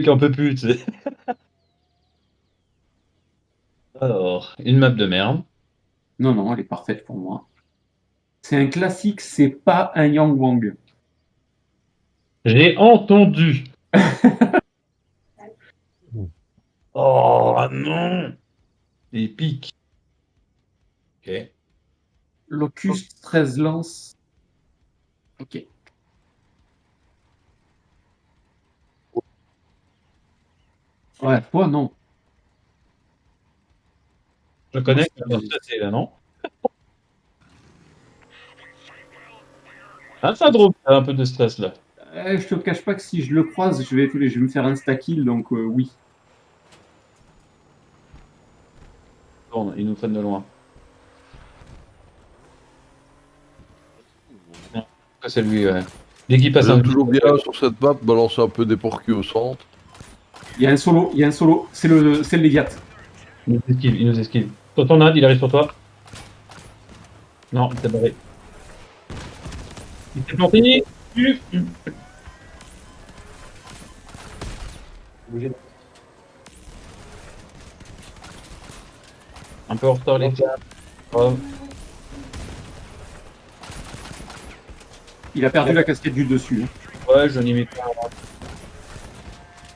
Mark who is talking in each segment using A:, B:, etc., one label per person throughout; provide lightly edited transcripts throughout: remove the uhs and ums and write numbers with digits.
A: Qui en peut plus, tu sais. Alors, une map de merde.
B: Non, non, elle est parfaite pour moi. C'est un classique, c'est pas un Yang Wang.
A: J'ai entendu. Oh non! Des pics. Ok.
B: Locust, 13 lance. Ok. Ouais, toi, non.
A: Je
B: Moi,
A: connais, ça doit
B: c'est-
A: stresser là, non? Ah, ça drôle, un peu de stress là.
B: Je te cache pas que si je le croise, je vais me faire insta-kill, donc oui.
A: Tourne, ils nous prennent de loin. Non, c'est lui, ouais. Dès qu'il passe un
C: J'aime
A: petit
C: toujours
A: peu,
C: bien sur cette map balancer un peu des porcus au centre.
B: Il y a un solo, il y a un solo. C'est le Léviat.
A: il nous esquive, il nous esquive. Sur ton ad, il arrive sur toi. Non, il s'est barré. Il s'est planté. Bougez. Un peu en retard les gars. Oh,
B: Il a perdu la casquette du dessus. Hein.
A: ouais, je n'y mets pas.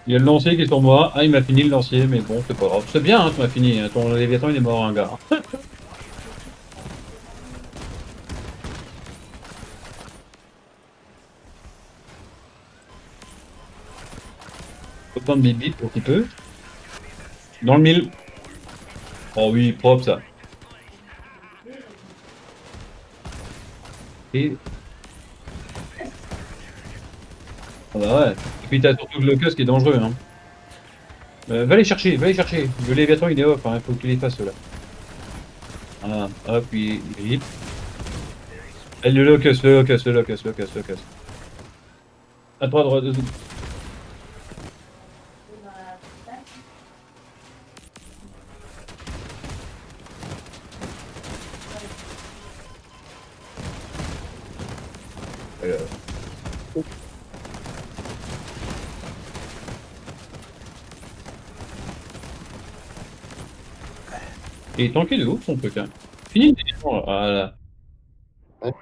A: Il y a le lancier qui est sur moi. Ah, il m'a fini le lancier, mais bon, c'est pas grave. C'est bien, hein, tu m'as fini. Ton Léviathan, il est mort, un gars. Autant de bip bip pour qu'il peut. Dans le mille. Oh oui, propre ça. Et... Ah bah ouais. Et puis t'as surtout le locus qui est dangereux. Hein. Va les chercher, va les chercher. Le Léviathan, il est off, hein. Il faut que tu les fasses là. Voilà. Hop, il rip. Et le locus, le locus, le locus, le locus, le locus. À droite, droite, droite. Euh, Il est tanké de ouf son truc. Hein. Fini le défense, là. Voilà.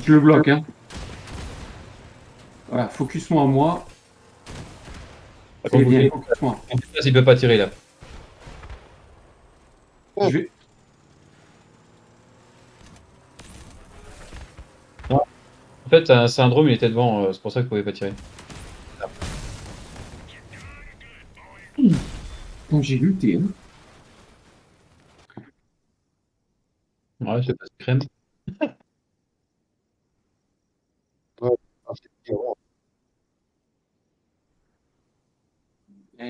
B: Je le bloque. Hein. Voilà, focus-moi à moi.
A: Par
B: C'est
A: contre,
B: bien, focus-moi.
A: en fait, il peut pas tirer là.
B: Je vais...
A: Non. En fait, un syndrome, il était devant, c'est pour ça qu'il pouvait pas tirer.
B: Donc j'ai lutté. Hein.
A: Ouais, c'est pas crème.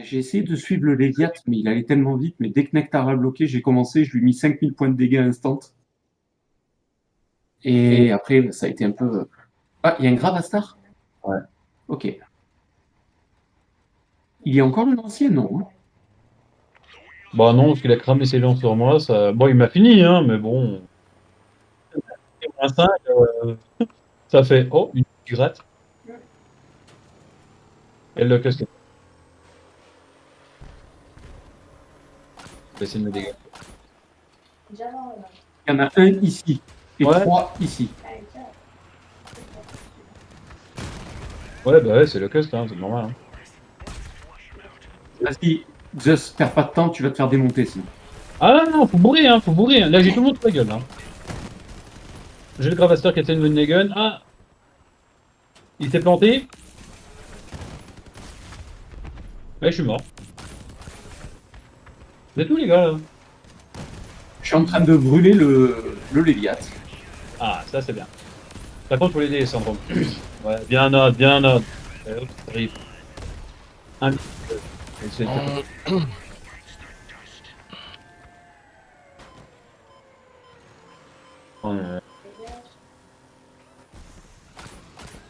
B: J'ai essayé de suivre le Léviat, mais il allait tellement vite. Mais dès que Nectar a bloqué, j'ai commencé, je lui ai mis 5000 points de dégâts instant. Et après, ça a été un peu. Ah, il y a un Gravastar.
A: Ouais.
B: Ok. Il y a encore le lancier? Non. Hein.
A: Bah non, parce qu'il a cramé ses gens sur moi. Ça... Bon, il m'a fini, hein, mais bon. Un 5, ça fait. Oh, une gratte. Et le casque. Je vais essayer de me dégager.
B: Il y en a un ici et
A: Ouais.
B: 3 ici.
A: Ouais, bah ouais, c'est le casque, hein, c'est normal. Hein.
B: Vas-y, Zeus, perds pas de temps, tu vas te faire démonter sinon.
A: Ah non, faut bourrer, hein, faut bourrer. Là, j'ai tout le monde sur la gueule. Hein. J'ai le Gravaster qui a une Gun. Ah, il s'est planté. Ouais, je suis mort. Vous êtes où, les gars, là?
B: Je suis en train de brûler le Léviat.
A: Ah, ça, c'est bien. Par contre, faut l'aider, Syndrome. Ouais, bien note, bien note. Hop, ça arrive. Un c'est-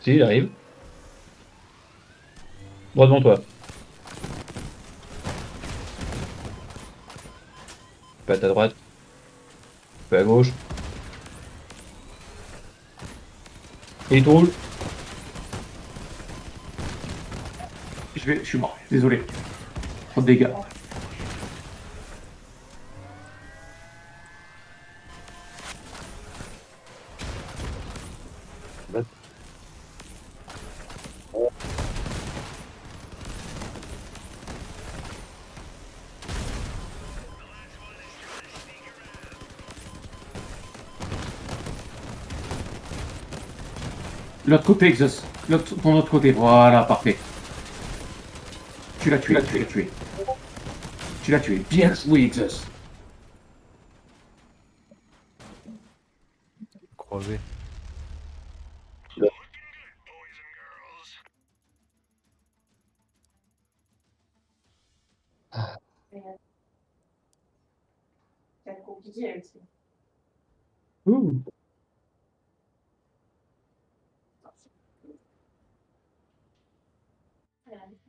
A: Si, il arrive. Droit devant toi. Peu à ta droite. Peu à gauche. Et il te roule.
B: Je suis mort, désolé. Trop de dégâts. L'autre côté, Exos. Ton autre côté. Voilà, parfait. Tu l'as tué, tu l'as tué. Tu l'as tué. Bien joué, Exos.
D: Croisé.
E: C'est compliqué avec ça.
A: Ouh.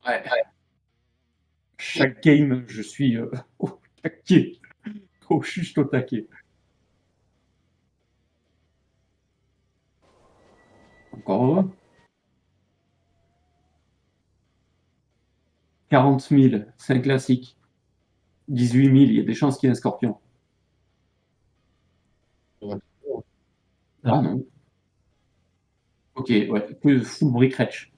B: Ouais. Chaque game, je suis au taquet. Au juste au taquet. Encore heureux. 40 000, c'est un classique. 18 000, il y a des chances qu'il y ait un scorpion. Ah non. Ok, ouais, que full brick wretch.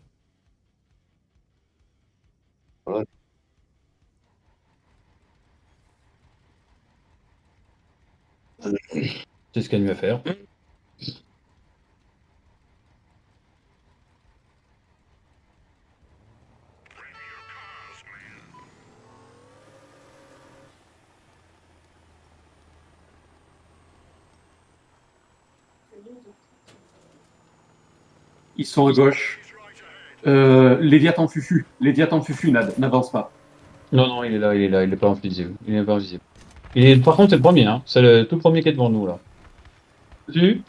A: C'est ce qu'il y a de mieux à faire.
B: Ils sont à gauche. Léviathan Fufu. Léviathan Fufu n'avance pas.
A: Non, non, il est là, il est là, il est pas invisible. Il est pas invisible. Par contre, c'est le premier, hein. C'est le tout premier qui est devant nous, là. Dessus.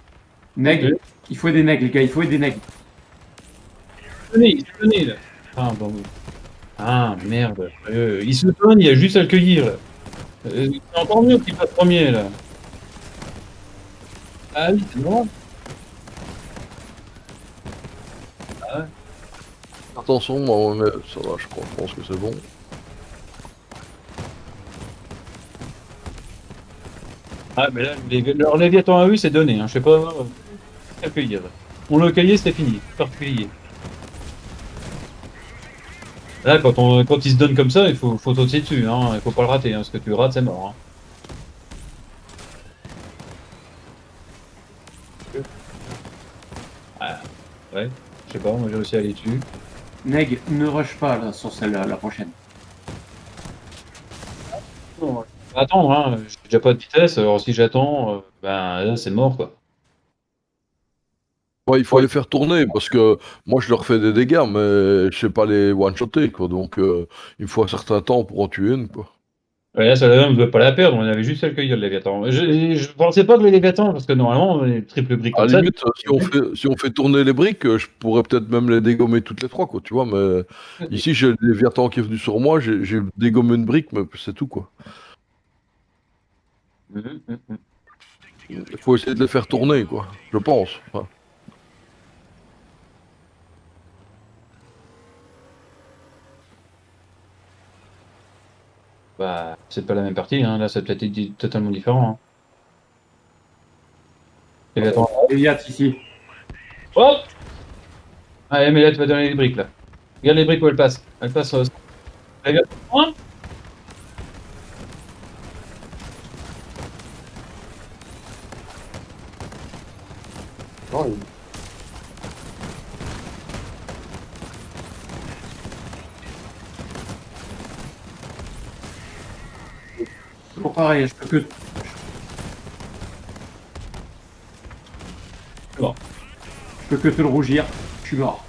B: Neg, il faut des nègres, les gars, il faut des nègres.
A: Il se tenait, là. Ah, bon. Ah, merde. Il se donne, il y a juste à le cueillir, là. C'est encore mieux qu'il passe premier, là. Ah oui, c'est bon. Ah, ouais.
C: Attention, moi, mais ça va, je pense que c'est bon.
A: Ah, mais là, leur Léviathan à eux, c'est donné, hein. Je sais pas, à le cueillir. On le cueillait, c'était fini. Particulier. Là, quand il se donne comme ça, il faut sauter dessus, hein. Il faut pas le rater, hein, parce que tu le rates, c'est mort, hein. Ah, ouais, je sais pas, moi j'ai réussi à aller dessus.
B: Neg, ne rush pas là, sur celle-là, la prochaine.
A: Non, je vais attendre, hein. J'ai déjà pas de vitesse, alors si j'attends, ben là, c'est mort, quoi.
C: Ouais, il faut les faire tourner parce que moi je leur fais des dégâts, mais je sais pas les one-shotter, quoi. Donc il me faut un certain temps pour en tuer une, quoi.
A: Ouais, là, celle-là, on ne veut pas la perdre, on avait juste à le cueillir, le Léviathan. Je pensais pas que le Léviathan, parce que normalement, les triple briques
C: À
A: comme
C: la
A: ça.
C: limite, si on fait tourner les briques, je pourrais peut-être même les dégommer toutes les trois, quoi, tu vois. Mais ici, j'ai le Léviathan qui est venu sur moi, j'ai dégommé une brique, mais c'est tout, quoi. Il faut essayer de les faire tourner, quoi. Je pense. Enfin,
A: Bah, c'est pas la même partie, hein. Là, ça peut être totalement différent, hein. Léviathan.
B: Léviat ici.
A: Hop! Allez, mais là, tu vas donner les briques, là. Regarde les briques où elles passent. Elles passent. Léviathan. Hein.
B: Toujours pareil, je peux que.
A: Bon.
B: Je peux que te le rougir. Je suis mort.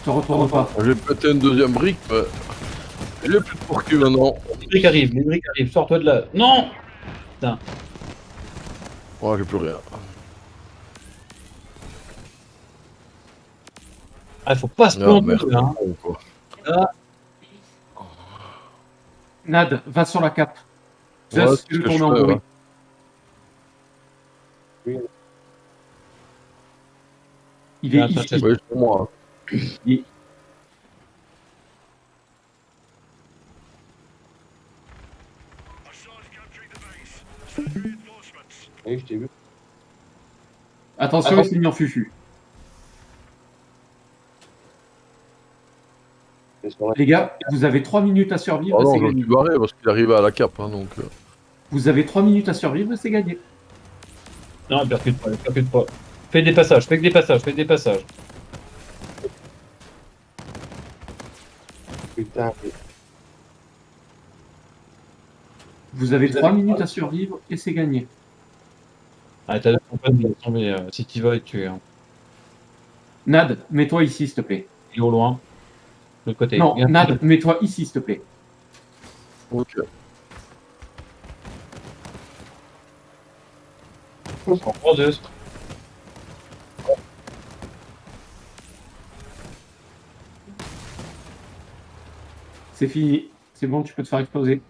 B: Te retourne pas.
C: j'ai pété une deuxième brique, mais j'ai plus de pourcu maintenant.
A: Les briques arrivent, sors-toi de là. Non! Putain.
C: Ouais, j'ai plus rien.
A: Ah, faut pas se
C: Ah,
A: planter,
C: merde.
A: là, hein.
C: Bon, quoi.
A: Ah.
B: Nad, va sur la cape.
C: Ouais,
B: Zeus,
C: c'est
B: fais
C: ce
B: le
C: que je
B: tourner en
C: fais,
B: gorille.
C: ouais.
B: Il
A: Il est
B: est
A: en train de
B: ici.
A: chasser.
C: Oui, c'est moi.
B: Il-
D: Oui, je t'ai vu.
B: Attention, il s'est mis en fufu. Les gars, vous avez 3 minutes à survivre
C: Oh
B: et
C: non,
B: c'est
C: je me
B: gagné.
C: suis barré parce qu'il arrivait à la cape, hein, donc.
B: Vous avez 3 minutes à survivre et c'est gagné.
A: Non, percute pas, percute pas. Fais des passages, fais que des passages, fais des passages.
D: Putain,
B: Vous avez 3 minutes à survivre et c'est gagné.
A: Ah, t'as deux compagnies, laisse tomber. Si t'y vas, tu es. Hein.
B: Nad, mets-toi ici, s'il te plaît.
A: Il est au loin. De l'autre côté.
B: Non,
A: Regarde.
B: Nad, mets-toi ici, s'il te plaît.
C: Ok.
A: Encore deux.
B: C'est fini. C'est bon, tu peux te faire exploser.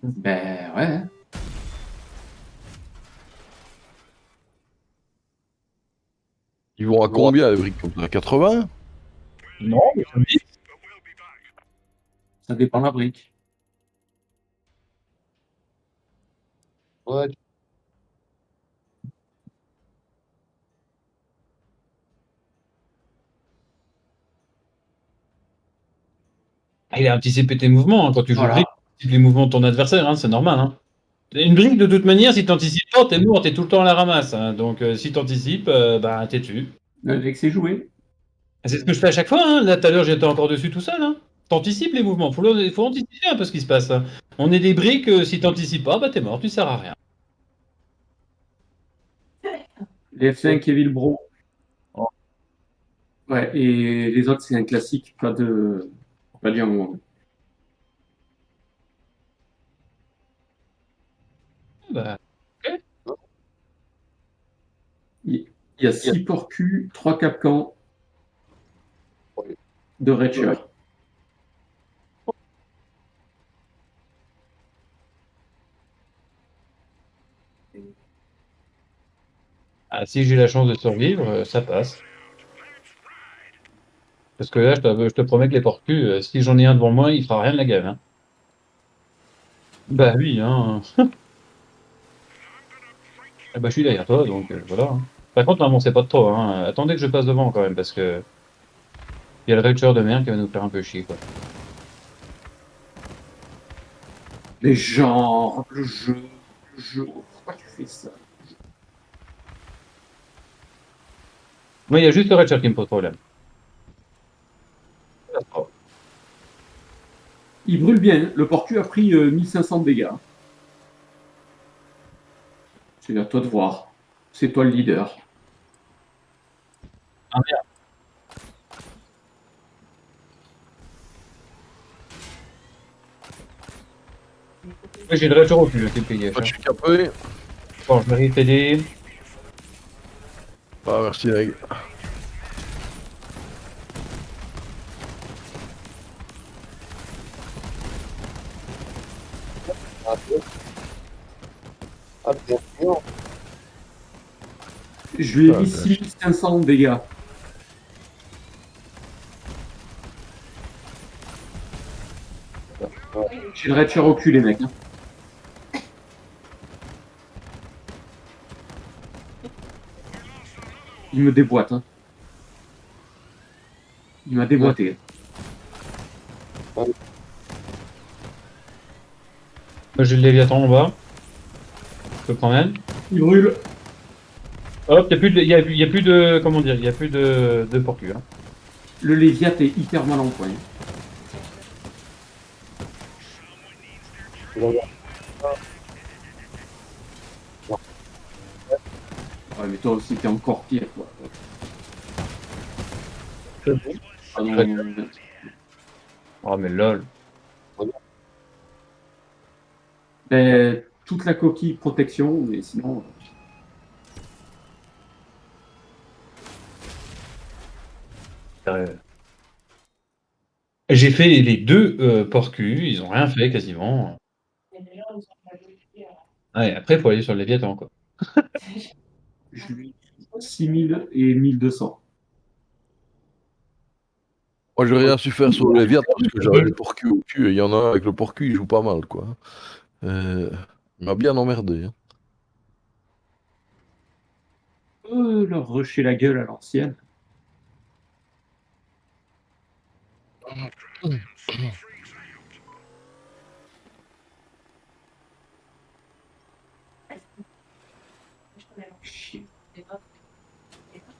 B: Ben ouais.
C: Ils vont à combien les briques comme ça? 80?
A: Non, mais ça me dit.
B: Ça dépend de la brique.
D: ouais,
A: Ah, il a anticipé tes mouvements. Hein. Quand tu joues
B: Voilà.
A: brique, tu anticipes les mouvements de ton adversaire, hein, c'est normal. Hein. Une brique, de toute manière, si t'anticipes pas, t'es mort, t'es tout le temps à la ramasse. Hein. Donc, si t'anticipes, bah, t'es dessus.
B: Avec c'est joué.
A: C'est ce que je fais à chaque fois. Hein. Là, tout à l'heure, j'étais encore dessus tout seul. Hein. T'anticipes les mouvements. Faut anticiper un peu ce qui se passe. Hein. On est des briques, si t'anticipes pas, bah, t'es mort, tu sers à rien.
B: Les F5 et Villebro.
A: Oh.
B: Ouais, et les autres, c'est un classique, pas de diamant.
A: Bah, ok.
B: Il y a 6 porcus, 3 capcans, 2 Retcher.
A: Ah, si j'ai la chance de survivre, ça passe. Parce que là, je te promets que les porcus, si j'en ai un devant moi, il fera rien de la gamme. Hein. Bah oui, hein. Ah bah, je suis derrière toi, donc voilà. Hein. Par contre, n'avancez pas de trop. Hein. Attendez que je passe devant quand même, parce que il y a le Retcher de mer qui va nous faire un peu chier. Quoi.
B: Les genres, le jeu. Pourquoi tu fais ça?
A: Moi, il y a juste le Retcher qui me pose problème.
B: Il brûle bien. Le porcu a pris 1500 de dégâts. C'est à toi de voir. C'est toi le leader.
A: Ah merde. Ouais, j'ai le Retcher au cul, qui est payé.
C: Moi, je suis capé.
A: Bon, je mérite d'aider.
C: Ah, merci, mec.
D: ah, bien sûr.
B: Je lui ai
C: Ah,
B: mis 6500 de dégâts. J'ai le Retcher au cul, les mecs. Hein. Il me déboîte. Hein. Il m'a déboîté.
A: Moi, j'ai le Léviathan en bas. Je peux quand même.
B: Il brûle.
A: Hop, il y a plus de, comment dire, il y a plus de porcus. Hein.
B: Le Léviat est hyper mal en point. Ouais, mais toi aussi, t'es encore pire, quoi. Ah non,
A: Oh, mais lol.
B: ben, toute la coquille protection, mais sinon.
A: J'ai fait les deux porcus, ils ont rien fait quasiment.
E: Mais les gens, ils sont pas habitués à-
A: Ouais, après, il faut aller sur le Léviathan, quoi.
B: Je lui 6000 et 1200.
C: Moi, j'ai rien su faire sur les Léviathan parce que j'avais les porcus au cul. Et il y en a un avec le porcu, il joue pas mal, quoi. Il m'a bien emmerdé. Hein.
B: Leur rusher la gueule à l'ancienne.
E: Je connais leur
B: Chier.
E: des notes. Des notes.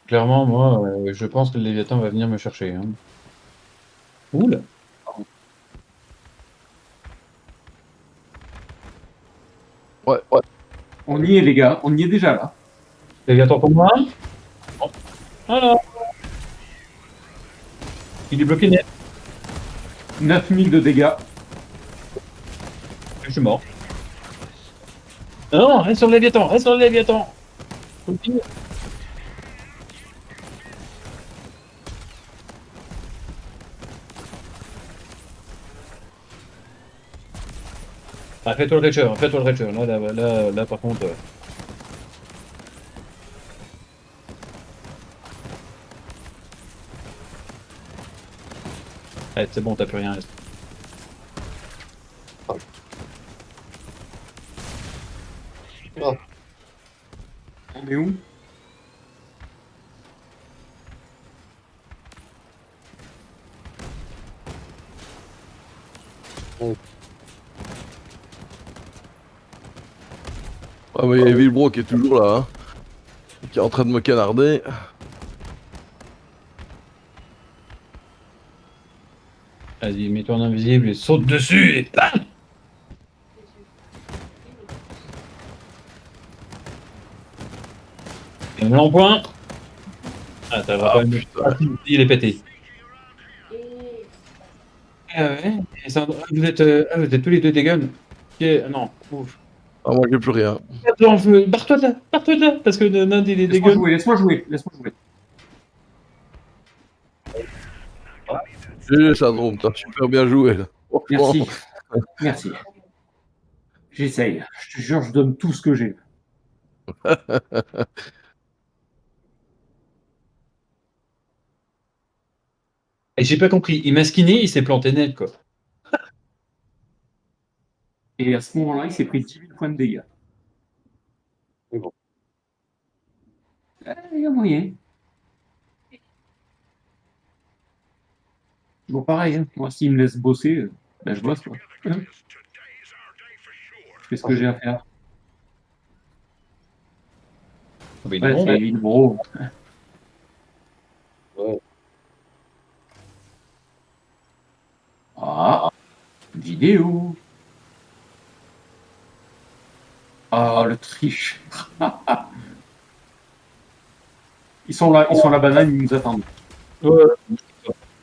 A: Clairement, moi, je pense que le Léviathan va venir me chercher. Hein. Oula.
C: Ouais, ouais.
B: On y est, les gars. On y est déjà là.
A: Léviathan pour moi. Voilà. Il est bloqué net.
B: 9000 de dégâts.
A: Je suis mort. Non, reste sur le Léviathan, reste sur le Léviathan. Continue. Ah, fais-toi le Reacher, fais-toi le Reacher. Là, par contre. Ouais, c'est bon, t'as plus rien.
D: Ah,
B: On est où?
C: Ah, mais il y a Villebro qui est toujours là, hein, qui est en train de me canarder.
A: Vas-y, mets-toi en invisible et saute dessus et bam. Et un point. Ah, t'as
C: Ah,
A: quand même.
C: putain.
A: Ah, si, il est pété.
E: Et
A: Ah ouais. Et ça, vous êtes tous les deux des guns. Ok, ah non. Ouf.
C: Ah, moi, j'ai plus rien.
A: Attends, barre-toi de là, parce que Nand il est des
B: Laisse-moi
A: guns.
B: jouer, laisse-moi jouer, laisse-moi jouer.
C: GG, Syndrome, t'as super bien joué, là.
B: Merci.
C: Franchement.
B: Merci. J'essaye. Je te jure, je donne tout ce que j'ai.
A: Et j'ai pas compris. Il m'a skinné, il s'est planté net, quoi.
B: Et à ce moment-là, il s'est pris 10 000 points de dégâts.
D: c'est bon.
B: Il y a moyen. Bon, pareil, hein. Moi, s'il me laisse bosser, ben, je bosse, quoi. Je fais ce que j'ai à faire.
A: Ah, bah, il est
B: Ouais,
A: bon,
B: c'est
A: ouais.
B: Villebro.
D: Ouais.
B: Ah, vidéo. Ah, le triche. Ils sont là, ils sont à la banane, ils nous attendent.
A: Ouais.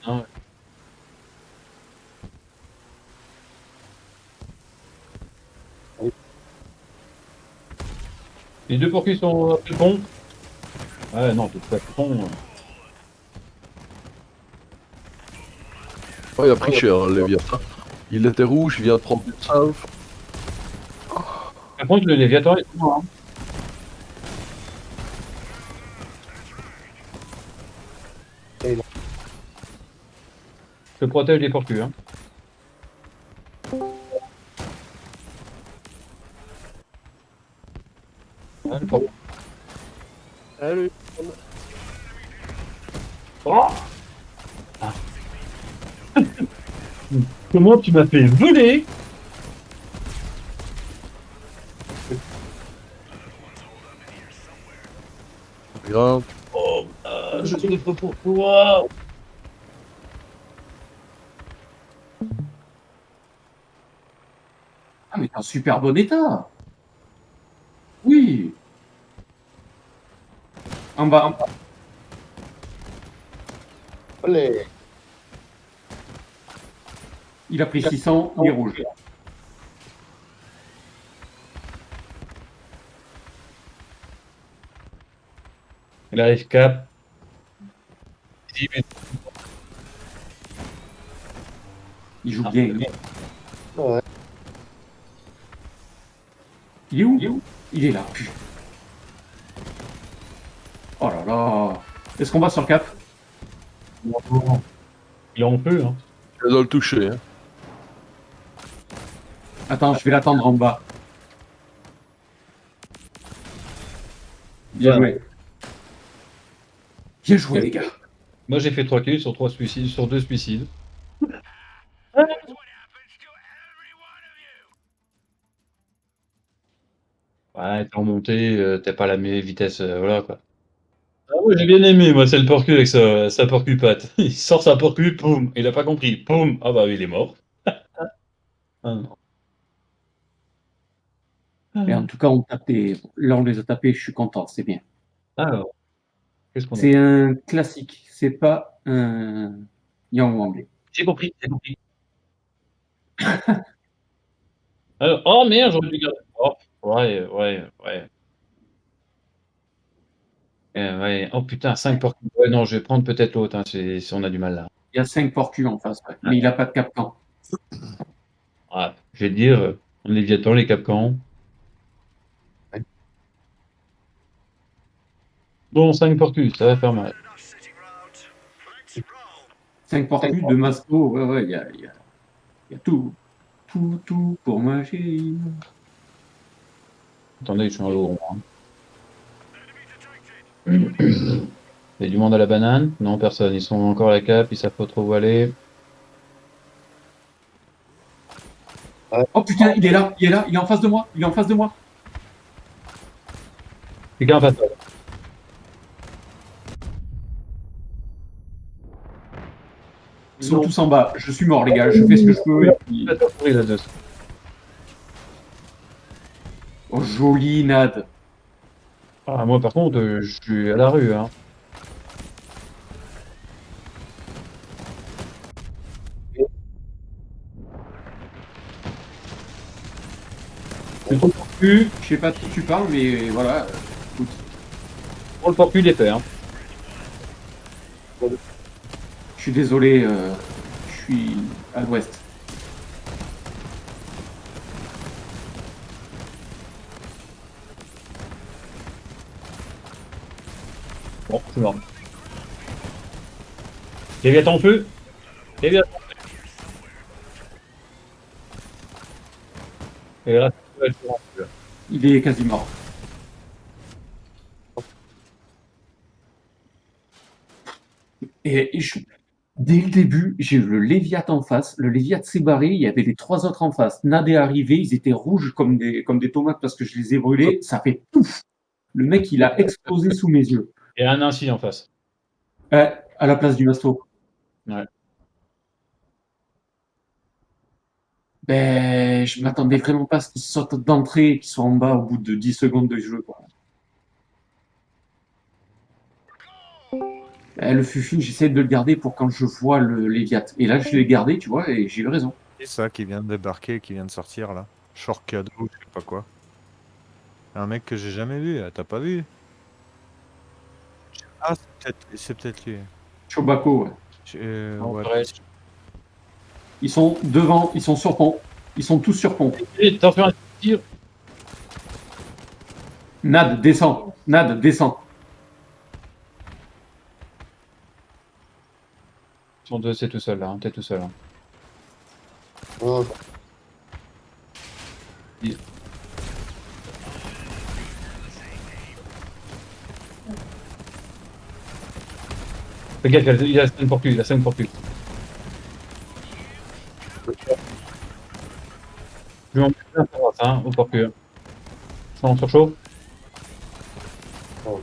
A: Ah, ouais. Les deux porcs sont plus cons. Ouais, non, t'es pas con.
C: Oh, il a pris cher, le Léviathan. Il était rouge, il vient de prendre une salve.
A: Par contre, le Léviathan est bon, hein. Je protège les porcus, hein. Ouais, le porc.
F: Salut.
A: Oh ah. Comment tu m'as fait voler?
C: Bien.
A: Oh, je suis le faux pour toi.
B: Ah, mais t'es en super bon état. Oui. En bas, en bas.
D: Allez.
B: Il a pris 600, il est rouge.
A: Il arrive cap. 10 minutes.
B: Il joue
A: Ah,
B: bien, lui.
D: Ouais.
B: Il est où? Il est là. Putain. Oh là là. Est-ce qu'on va sur le cap?
A: Il en peut, hein.
C: Je dois le toucher. Hein.
B: Attends, je vais l'attendre en bas. Bien joué. Bien joué, les gars.
A: Moi, j'ai fait 3 kills sur 3 suicides, sur 2 suicides. Ouais, t'es remonté, t'as pas la même vitesse, voilà quoi. Ah ouais, j'ai bien aimé, moi, c'est le porcu avec sa porcu-patte. Il sort sa porcu, poum, il a pas compris, poum, ah bah il est mort. Ah non.
B: Mais en tout cas, on tapait. Là, on les a tapés, je suis content, c'est bien.
A: Alors, qu'est-ce qu'on a?
B: C'est un classique, c'est pas un Young Wang.
A: J'ai compris, j'ai compris. Alors, oh merde, j'aurais dû garder. Oh, ouais. Ouais. Oh putain, 5 porcus. Ouais, non, je vais prendre peut-être l'autre, hein, si on a du mal là.
B: Il y a 5 porcus en face, ouais. Mais il a pas de capcan.
A: Ouais, je vais te dire, on est Léviathan, les Capcans. Bon, 5 porcus, ça va faire mal.
B: 5 porcus, 2 mastos, ouais, il y a tout. Tout pour manger.
A: Attendez, je suis un lot. Il y a du monde à la banane? Non, personne. Ils sont encore à la cape, ils savent pas trop où aller.
B: Oh putain, il est là, il est en face de moi, il est en face de moi.
A: Quelqu'un passe.
B: Ils sont tous en bas. Je suis mort, les gars, je fais ce que je peux. Et puis... Oh, joli Nad.
A: Ah, moi, par contre, je suis à la rue, hein. Plutôt porcu.
B: Je sais pas de qui tu parles, mais voilà. Écoute,
A: Pour le porcu, il est fait, hein.
B: je suis désolé, je suis à l'ouest.
A: Bon, c'est mort. Léviathan en feu. Léviathan. Et là, ouais, c'est bon.
B: Il est quasi mort. Dès le début, j'ai eu le Léviathan en face. Le Léviathan s'est barré. Il y avait les 3 autres en face. Nad est arrivé. Ils étaient rouges comme des tomates parce que je les ai brûlés. Ça fait pouf. Le mec, il a explosé sous mes yeux.
A: Et un ainsi en face.
B: À la place du masto.
A: Ouais.
B: Ben, je m'attendais vraiment pas à ce qu'ils sortent d'entrée et qu'ils soient en bas au bout de 10 secondes de jeu, quoi. Le Fufu, j'essaie de le garder pour quand je vois le Léviathan. Et là, je l'ai gardé, tu vois, et j'ai eu raison.
F: C'est ça qui vient de débarquer, qui vient de sortir là. Short cadeau, je sais pas quoi. Un mec que j'ai jamais vu, t'as pas vu? Ah, c'est peut-être lui.
B: Chobako, ouais.
F: Ouais,
A: Ouais.
B: Ils sont devant, ils sont sur pont. Ils sont tous sur pont.
A: Et attention à tir.
B: Nad, descend. Nad, descend.
A: Ils sont deux, c'est tout seul là, hein. T'es tout seul. Hein.
D: Oh,
A: Fais gaffe, il a 5 porcus, il a 5 porcus. Je vais en mettre un sur ça, hein, au porcus. Ils sont sur chaud.
D: Oh.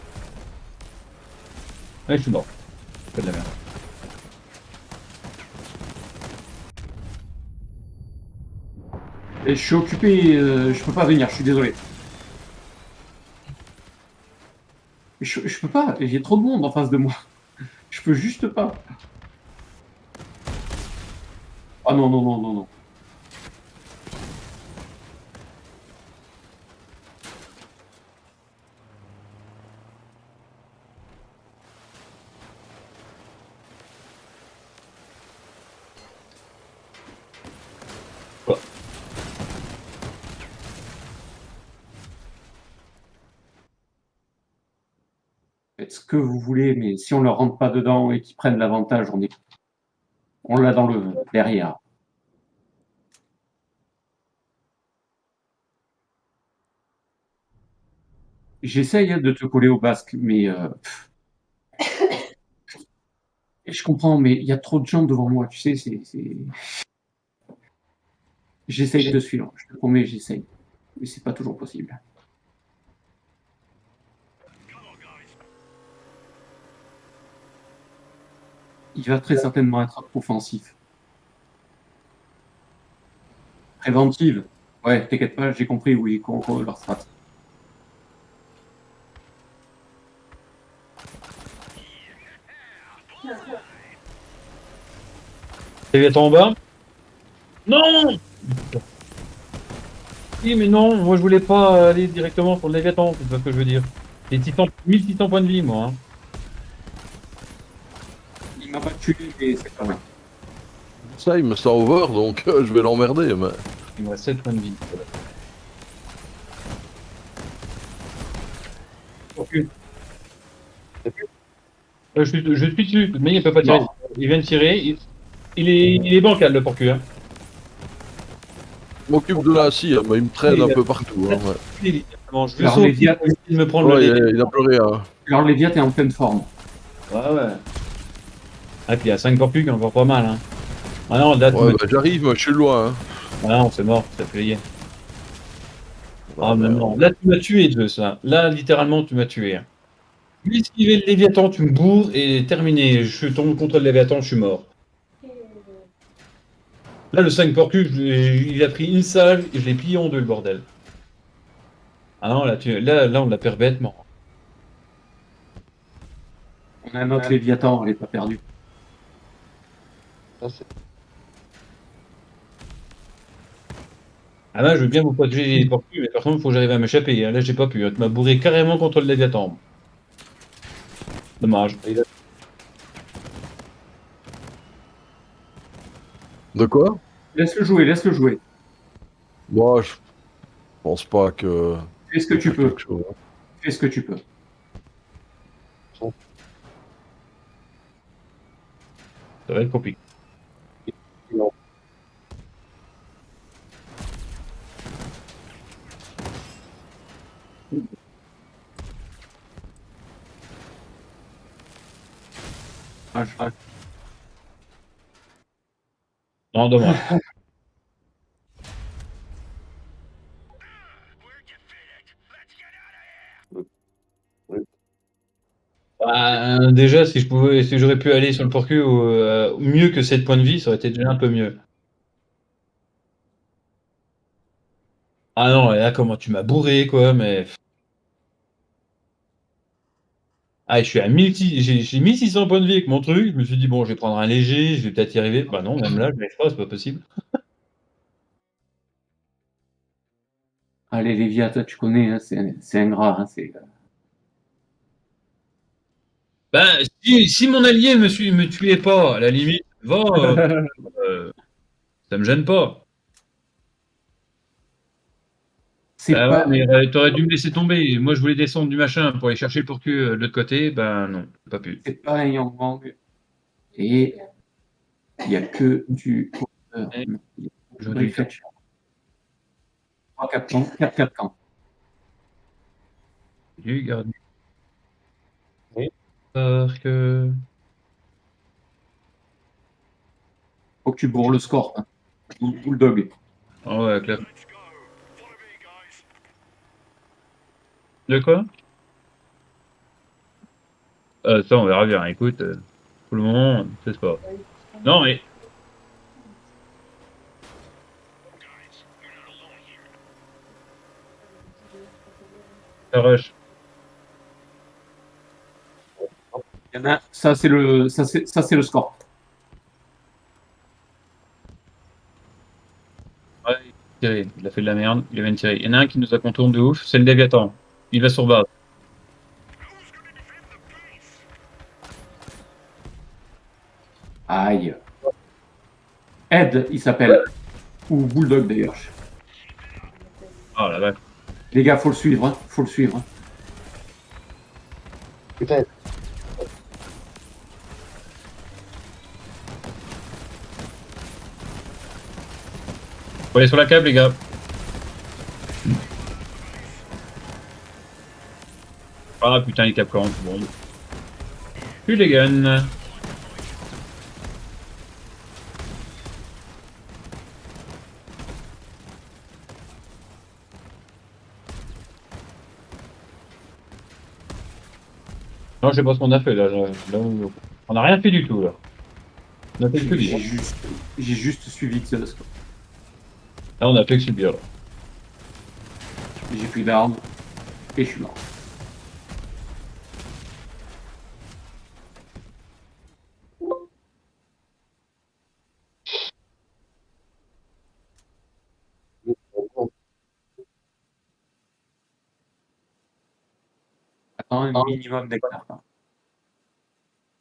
A: Ouais, je suis mort. C'est de la merde.
B: Et je suis occupé, je peux pas venir, je suis désolé. Je peux pas, il y a trop de monde en face de moi. Je peux juste pas. Ah non, non, non, non, non. Faites ce que vous voulez, mais si on leur rentre pas dedans et qu'ils prennent l'avantage, on l'a dans le derrière. J'essaye de te coller au basque, mais et je comprends, mais il y a trop de gens devant moi, tu sais, J'essaye de te suivre, je te promets, j'essaye. Mais c'est pas toujours possible. Il va très certainement être offensif. Préventive. Ouais, t'inquiète pas, j'ai compris, oui, qu'on leur strat.
A: Léviathan en bas. Non! Oui, mais non, moi je voulais pas aller directement sur le Léviathan, c'est pas ce que je veux dire. Les titans, 1600 points de vie, moi. Hein.
B: Il m'a pas tué, mais c'est pas vrai.
C: Ça, il me sent over, donc je vais l'emmerder. Mais...
A: Il me reste 7 points de vie. Recule. Je suis dessus, mais il peut pas tirer.
B: Non.
A: Il vient de tirer, il est bancal le porcu. Hein.
C: Je m'occupe de la scie, mais il me traîne un peu partout. Hein, ouais.
A: Je veux
B: Alors,
A: sauter,
B: Léviat,
A: il me prend
C: Ouais,
A: le
C: il a plus rien.
B: alors Léviat est en pleine forme.
A: Ouais, ouais. Ah, puis il y a 5 porcus qui est encore pas mal. Hein. Ah non, là,
C: Ouais, bah, j'arrive, moi, je suis loin. Hein.
A: Ah non, c'est mort, ça fait lier. Ah,
C: Ah,
A: mais
C: merde.
A: non, là tu m'as tué, Zeus, là. Là, littéralement, tu m'as tué. Lui, esquiver le Léviathan, tu me bourres et terminé. Je tombe contre le Léviathan, je suis mort. Là, le 5 porcus, il a pris une salle et je l'ai plié en deux, le bordel. Ah non, là on l'a perd bêtement.
B: On a un autre Léviathan, elle est pas perdue.
D: Là, c'est-
A: Ah là, je veux bien vous protéger les porcus, mais par contre, il faut que j'arrive à m'échapper. Hein. Là, j'ai pas pu. Hein. Tu m'as bourré carrément contre le Léviathan. Dommage.
C: De quoi?
B: Laisse-le jouer, laisse-le jouer.
C: Moi, je pense pas que.
B: Fais ce que tu peux.
C: quelque chose, hein.
B: Fais ce que tu peux.
A: Ça va être compliqué.
D: Non.
A: Non, dommage. Bah, déjà, si j'aurais pu aller sur le porcu mieux que 7 points de vie, ça aurait été déjà un peu mieux. Ah non, et là, comment tu m'as bourré, quoi, mais. Ah, je suis à 1600, j'ai 1600 points de vie avec mon truc. Je me suis dit, bon, je vais prendre un léger, je vais peut-être y arriver. Bah non, même là, je n'arrive pas, c'est pas possible.
B: Allez, Léviat, toi, tu connais, hein, c'est ingrat. Hein,
A: Bah, si mon allié me tuait pas, à la limite, va, ça me gêne pas.
B: c'est
A: Bah ouais,
B: pas,
A: mais t'aurais dû me laisser tomber. Moi, je voulais descendre du machin pour aller chercher le porcu de l'autre côté. Bah non, j'ai pas pu.
B: c'est pas un Yang Wang. Et il n'y a que du.
A: Je vais faire.
B: 3-4 camps, 4-4 camps.
A: Du garde.
D: Oui.
A: Que...
B: Faut que tu bourres le score. Hein. Bulldog.
A: Oh ouais, clair. De quoi? Ça, on verra bien. Écoute, pour le moment, c'est pas. Non, mais. Ça rush.
B: Il y en a, ça c'est le score.
A: Ouais, il a tiré. Il a fait de la merde. Il vient de tirer. Il y en a un qui nous a contourné de ouf. C'est le Léviathan. Il va sur base.
B: Aïe. Ed, il s'appelle. Ou Bulldog d'ailleurs.
A: Oh la vache.
B: Les gars, faut le suivre. Hein. Faut le suivre. Hein.
D: Putain,
A: Faut aller sur la câble, les gars. Ah putain, les cap 40 secondes. Plus les guns. Non, je sais pas ce qu'on a fait là. On n'a rien fait du tout là. On a fait que
B: J'ai
A: subir.
B: juste suivi Xenos, quoi.
A: Là, on a fait que subir là.
B: J'ai pris d'armes et je suis mort. Attends, un minimum d'hectares. Hein.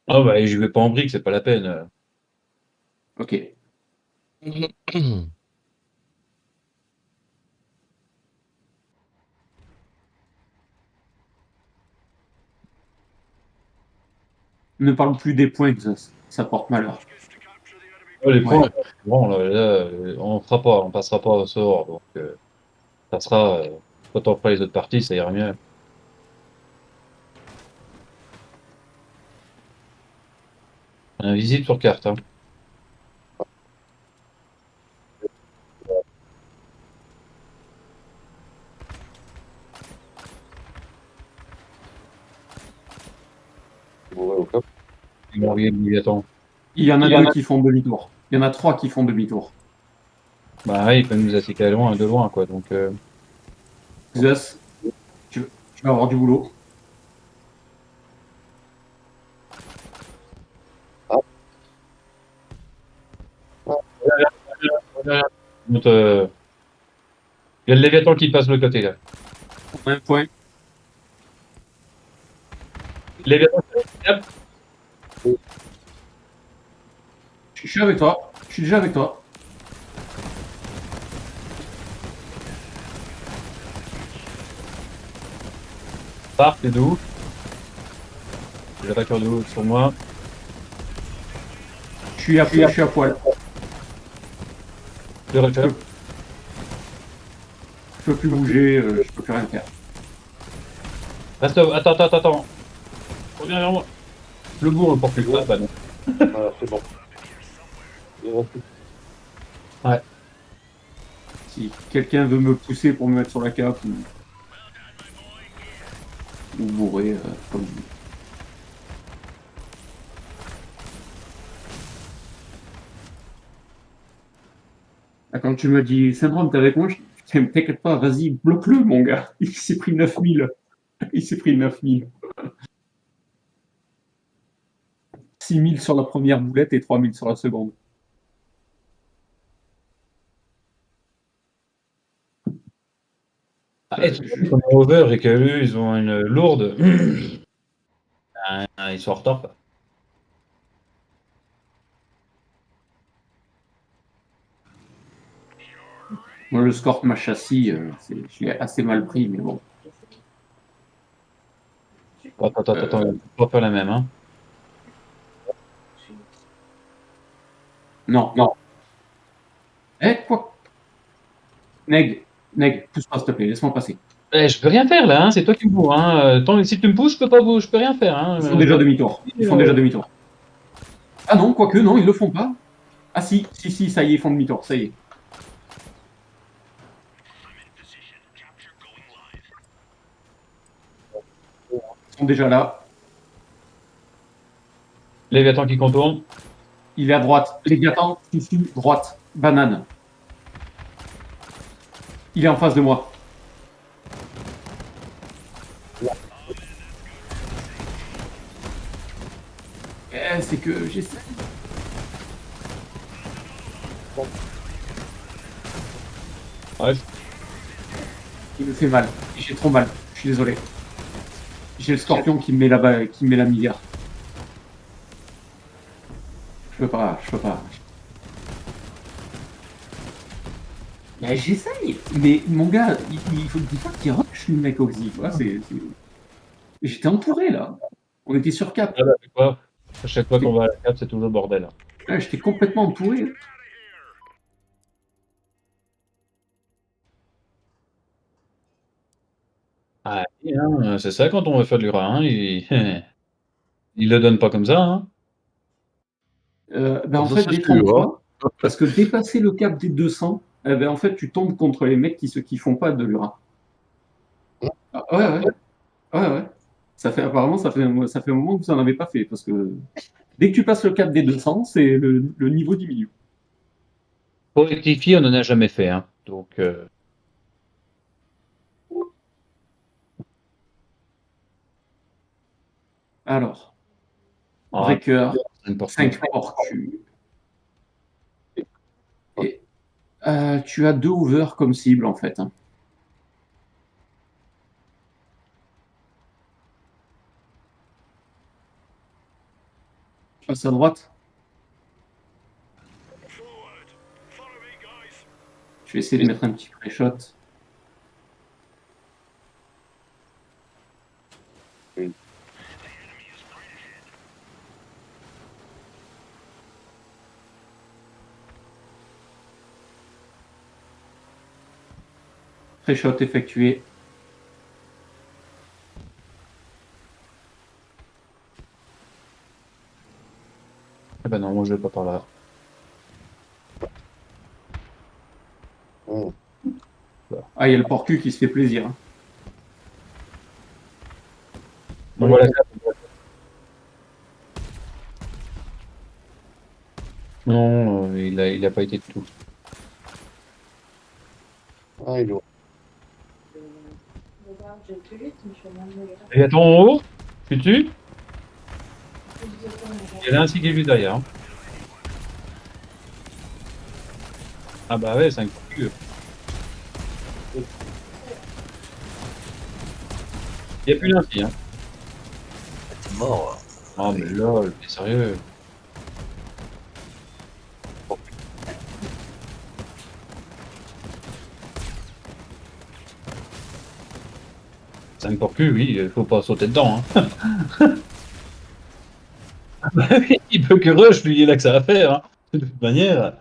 A: Ah bah, je vais pas en brique, c'est pas la peine.
B: Ok. Ne parle plus des points, ça porte malheur.
A: Oh, les points,
B: Ouais.
A: bon, on fera pas, on passera pas au sort, donc ça sera. Quand on fera les autres parties, ça ira mieux. On est invisible sur carte, hein.
D: bon, ouais, au cap.
A: Ils m'ont envoyé le Léviathan.
B: Il y en a deux qui font demi-tour. Il y en a trois qui font demi-tour.
A: Bah ouais, ils peuvent nous attaquer de loin, quoi. Donc,
B: Zeus, tu vas avoir du boulot.
A: donc, il y a le Léviathan qui passe de l'autre côté, là.
B: Un point.
A: Léviathan, hop,
B: Je suis avec toi. Je suis déjà avec toi.
A: part, c'est d'où? J'ai l'attaqueur de haut sur moi.
B: Je suis à poil.
A: De recteur.
B: Je peux plus bouger, je peux plus rien faire.
A: Reste, attends. Reviens vers moi. Le bourg, le porte plus. Ah bah non.
D: Voilà, c'est bon. Il reste plus.
B: Si quelqu'un veut me pousser pour me mettre sur la cape ou bourrer, comme vous. Ah, quand tu me dis Syndrome, t'es avec moi, je dis, putain, t'inquiète pas, vas-y, bloque-le, mon gars. Il s'est pris 9000. Il s'est pris 9000. 6000 sur la première boulette et 3000 sur la seconde.
A: Est-ce que comme over et qu'eux, ils ont une lourde. Ils sont en retard, quoi.
B: Moi, le score de ma châssis, je l'ai assez mal pris, mais bon.
A: Attends, on va pas faire la même, hein.
B: Non. Eh, quoi? Neg, pousse pas, s'il te plaît, laisse-moi passer.
A: Eh, je peux rien faire là, hein, c'est toi qui me bourre. Hein. Si tu me pousses, je peux pas je peux rien faire. Hein.
B: Ils font déjà demi-tour. Ah non, quoique, non, ils le font pas. Ah si, ça y est, ils font demi-tour, ça y est. Ils sont déjà là.
A: Léviathan qui contourne.
B: Il est à droite. Léviathan, ici, droite. Banane. Il est en face de moi. C'est que j'essaie.
A: Ouais.
B: Il me fait mal. J'ai trop mal. Je suis désolé. J'ai le scorpion qui me met là-bas, qui me met la milliard. Je peux pas. Mais j'essaye. Mais mon gars, il faut dis pas qu'il rush le mec Oxy. J'étais entouré là. On était sur cap.
A: Ah bah, tu vois, à chaque fois qu'on va à la cap, c'est toujours le bordel.
B: Ah, j'étais complètement entouré.
A: Ah, oui, hein, c'est ça quand on veut faire du rat, hein, il le donne pas comme ça, hein.
B: En
C: Ça,
B: fait,
C: c'est sûr, hein.
B: détrompe-toi, parce que dépasser le cap des 200, en fait, tu tombes contre les mecs qui font pas de l'URA. Ah, ouais, ouais. Ouais, ouais. Apparemment, ça fait un moment que vous en avez pas fait, parce que dès que tu passes le cap des 200, c'est le niveau diminue.
A: Pour rectifier, on n'en a jamais fait, hein, donc
B: Alors,
A: ah,
B: Breaker,
A: n'importe
B: 5
A: quoi.
B: porcs cul. Et tu as 2 over comme cible, en fait, hein. Passe à droite. Je vais essayer de mettre un petit pré-shot. Pré-shot effectué.
A: Ah bah non, moi je vais pas par là.
B: Ah, il y a le porc cul qui se fait plaisir, hein.
A: On voit la cap. Non, il a pas été de tout.
D: Ah, il est
E: Regarde, j'ai plus vite, mais je fais même le
A: Il est en haut, tu tues,
E: plus de temps,
A: il y en a un qui est juste derrière, hein. Ah bah ouais, 5 porcs. Il n'y a plus d'inci, hein.
G: T'es mort.
A: Ah mais lol, t'es sérieux? Cinq porcs, oui, il faut pas sauter dedans, hein. Bah oui, il peut que rush, lui, il a que ça à faire, hein. De toute manière,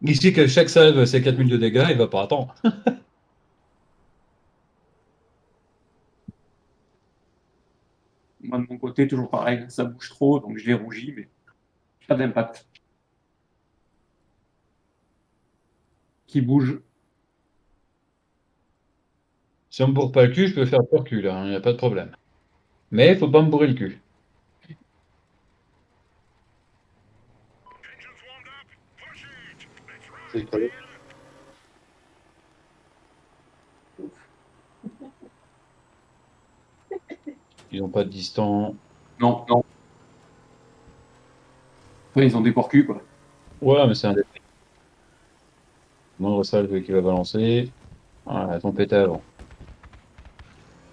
A: il sait que chaque salve, c'est 4000 de dégâts, il va pas attendre.
B: Moi, de mon côté, toujours pareil. Ça bouge trop, donc je l'ai rougi, mais pas d'impact. Qui bouge.
A: Si on me bourre pas le cul, je peux faire peur cul, là, il n'y a pas de problème. Mais il faut pas me bourrer le cul.
D: c'est collé.
A: Ils ont pas de distance.
B: Non, non. Enfin, ils ont des porcs cul, quoi.
A: Ouais, mais c'est un des moindre salve qui va balancer. Voilà, ton pété avant.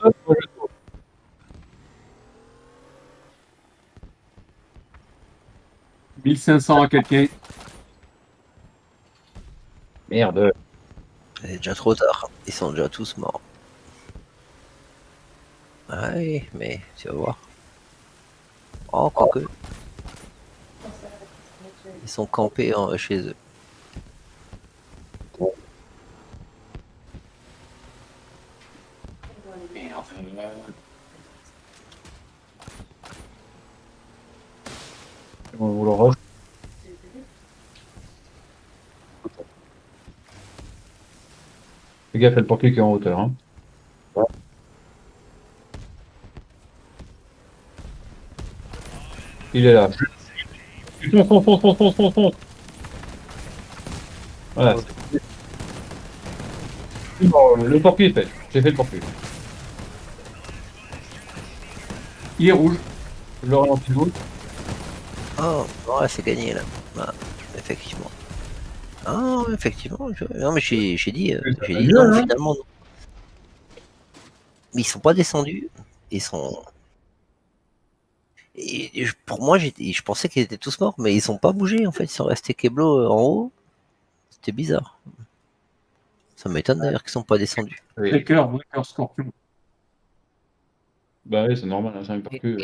A: Hop, moi, je tourne.
B: 1500 à quelqu'un.
A: Merde.
G: C'est déjà trop tard. Ils sont déjà tous morts. Ouais, mais tu vas voir. Oh, quoique. Ils sont campés chez eux.
B: Merde.
A: On le rush. Fais gaffe, il y a le porc-cul qui est en hauteur, hein. Il est là. Fonce, fonce, fonce, fonce, fonce, fonce, fonce. Voilà. C'est bon, le porc-cul est fait. J'ai fait le porc-cul.
B: Il est rouge.
A: Je le ralentis de l'autre.
G: Oh, ouais, c'est gagné là. Ah, effectivement. Ah, effectivement. Non, mais j'ai dit,
A: Ça va
G: non,
A: mieux, hein.
G: finalement, non. Mais ils sont pas descendus. Ils sont. Pour moi, je pensais qu'ils étaient tous morts, mais ils sont pas bougés en fait. Ils sont restés Keblo en haut. C'était bizarre. Ça m'étonne d'ailleurs qu'ils sont pas descendus.
A: Oui.
B: Breaker, Scorpion.
A: Bah oui, c'est normal, hein, 5 par cul.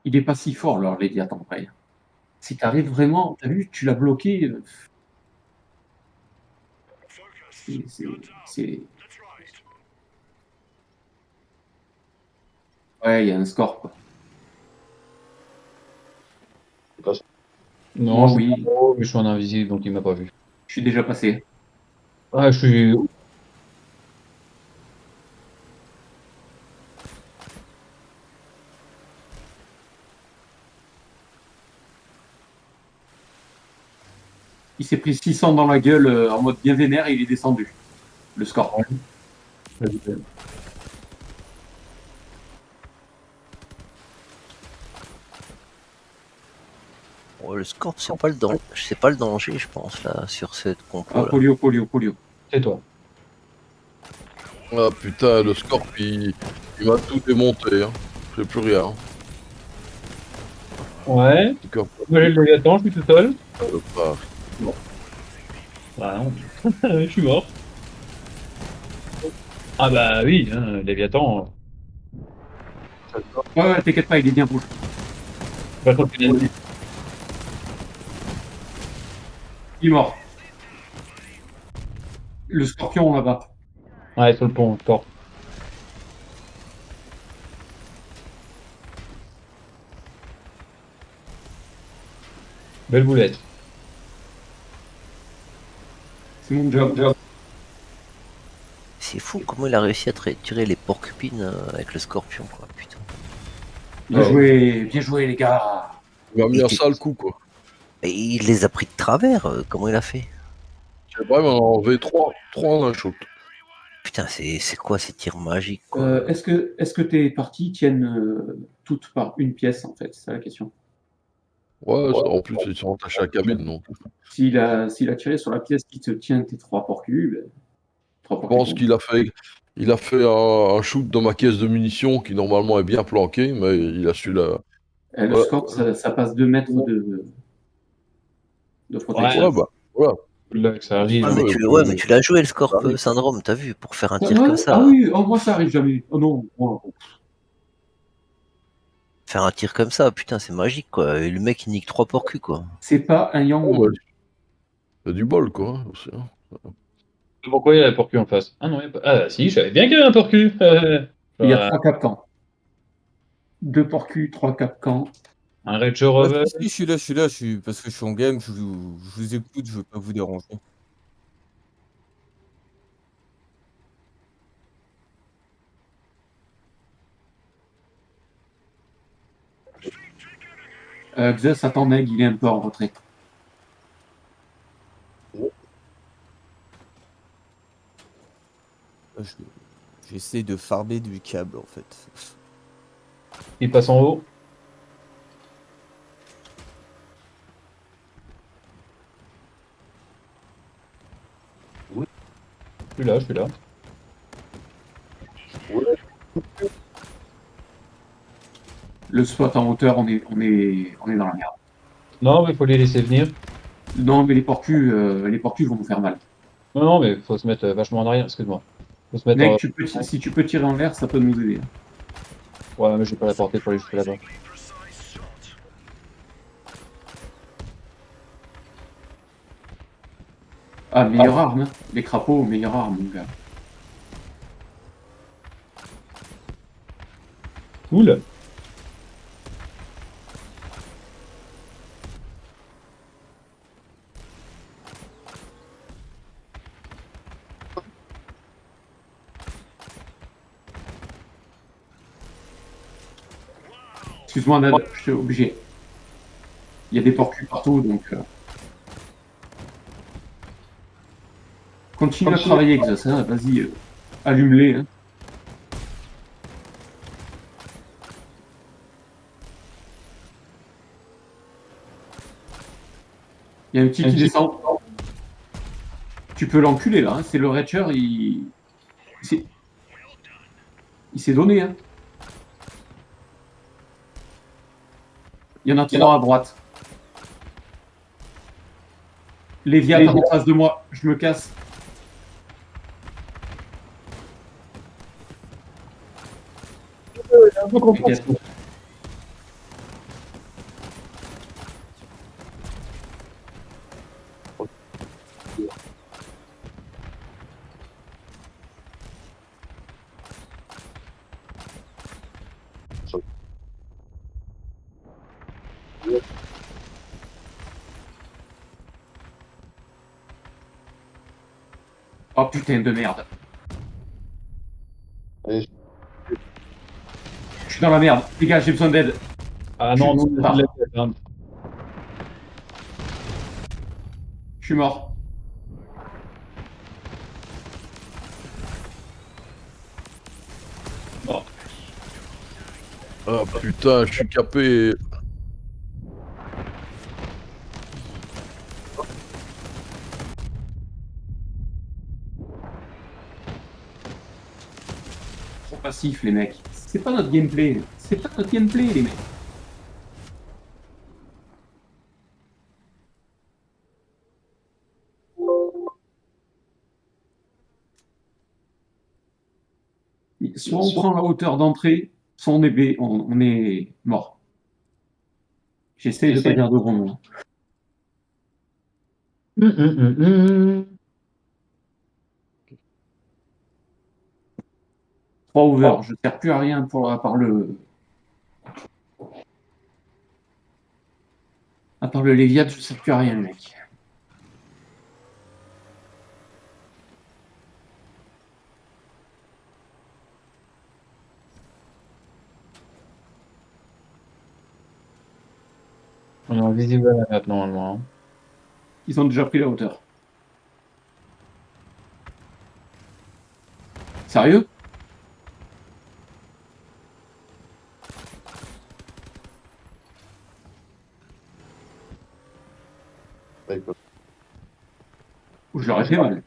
B: Il est pas si fort, leur Léviathan, après. Si t'arrives vraiment, t'as vu, tu l'as bloqué. C'est. Ouais, il y a un score, quoi.
A: Non,
B: Moi,
A: je suis
B: oui,
A: pas haut, mais je suis en invisible, donc il m'a pas vu.
B: je suis déjà passé.
A: Ah, je suis.
B: Il s'est pris 600 dans la gueule en mode bien vénère et il est descendu. Le score.
G: Oh, le score, c'est pas le danger, je pense, là, sur cette
B: Ah,
G: compo là.
B: polio.
A: C'est toi.
C: Ah putain, le Scorp, il m'a tout démonté. Hein. Je sais plus rien. Hein.
A: Ouais.
C: Scorp,
A: Moi j'ai le Léviathan, je suis tout seul.
C: pas.
A: Bah non. Je suis mort. Ah bah oui, hein, Léviathan.
B: Ouais, t'inquiète pas, il est bien rouge.
A: Pas trop de pénalité.
B: Il est mort. Le scorpion là-bas.
A: Ouais, sur le pont, encore. Belle boulette.
B: C'est mon job.
G: C'est fou comment il a réussi à tirer les porcupines avec le scorpion, quoi, putain.
B: Bien joué, les gars.
C: Il m'a mis un sale coup, quoi.
G: Et il les a pris de travers, comment il a fait?
C: Je sais pas, il m'a enlevé 3 en un shot.
G: Putain, c'est quoi ces tirs magiques, quoi?
B: Est-ce que tes parties tiennent toutes par une pièce, en fait? C'est ça la question.
C: Ouais, en plus, ils sont attachés à la cabine, donc.
B: S'il a tiré sur la pièce qui te tient tes 3 porcus, ben, 3
C: Je
B: porcus.
C: pense qu'il a fait un shoot dans ma caisse de munitions qui normalement est bien planquée, mais il a su la.
B: Le
C: Ouais.
B: score, ça passe 2 mètres de protection.
C: Ouais, bah, voilà.
A: Là que ça arrive.
G: Ah, mais tu l'as joué le scorp syndrome, t'as vu, pour faire un tir comme ça.
B: Ah oui, moi ça arrive jamais. Oh non, moi,
G: Faire un tir comme ça, putain, c'est magique, quoi. Et le mec, il nique 3 porcus, quoi.
B: c'est pas un yang.
C: Oh, ouais. C'est du bol, quoi. Hein, aussi, hein.
A: Pourquoi il y a un porcu en face? Ah non, il y a pas. Ah si, je savais bien qu'il y avait un porcu.
B: Il y a 3 capcans. 2 porcus, 3 capcans.
A: Un Red Show Revel.
H: Si, je suis là, parce que je suis en game, je vous écoute, je veux pas vous déranger.
B: Zeus, attends, Meg, il est un peu en retrait.
H: J'essaie de farmer du câble en fait.
A: Il passe en haut. Je suis là.
B: Le spot en hauteur, on est dans la merde.
A: Non, mais il faut les laisser venir.
B: Non, mais les porcus vont nous faire mal.
A: Non, mais faut se mettre vachement en arrière, excuse-moi. Faut se mettre
B: Mec, si tu peux tirer en l'air, ça peut nous aider.
A: Ouais, mais j'ai pas la portée pour aller jusque là-bas.
B: Ah, meilleure arme, hein. Les crapauds, meilleure arme, mon gars.
A: Cool.
B: Excuse-moi, Nad, je suis obligé. Il y a des porcus partout, donc... Continue à travailler, Exos, hein. Vas-y, allume-les. Hein. Il y a un petit qui descend. Tu peux l'enculer, là. Hein. C'est le Retcher, il s'est donné, hein. Il y en a 3 à droite. Léviathan en face de moi. Je me casse.
A: un peu complexe.
B: T'inquiète. Oh putain de merde.
D: Allez,
B: Je suis dans la merde. Les gars, j'ai besoin d'aide.
A: Ah
B: Je
A: non,
B: suis
A: non,
B: mort.
A: c'est de la tête, hein.
B: Je suis mort.
A: Oh,
C: Ah putain, je suis capé.
B: Trop passif, les mecs. C'est pas notre gameplay. C'est pas notre gameplay, les mecs. Soit on prend la hauteur d'entrée, soit on est, on est mort. J'essaie de pas dire de gros mots. Trois over, je ne sers plus à rien à part le Léviat, je ne sers plus à rien, les mecs.
A: on est invisible à la map normalement, hein.
B: Ils ont déjà pris la hauteur. Sérieux?
D: d'accord.
B: Je leur ai fait mal.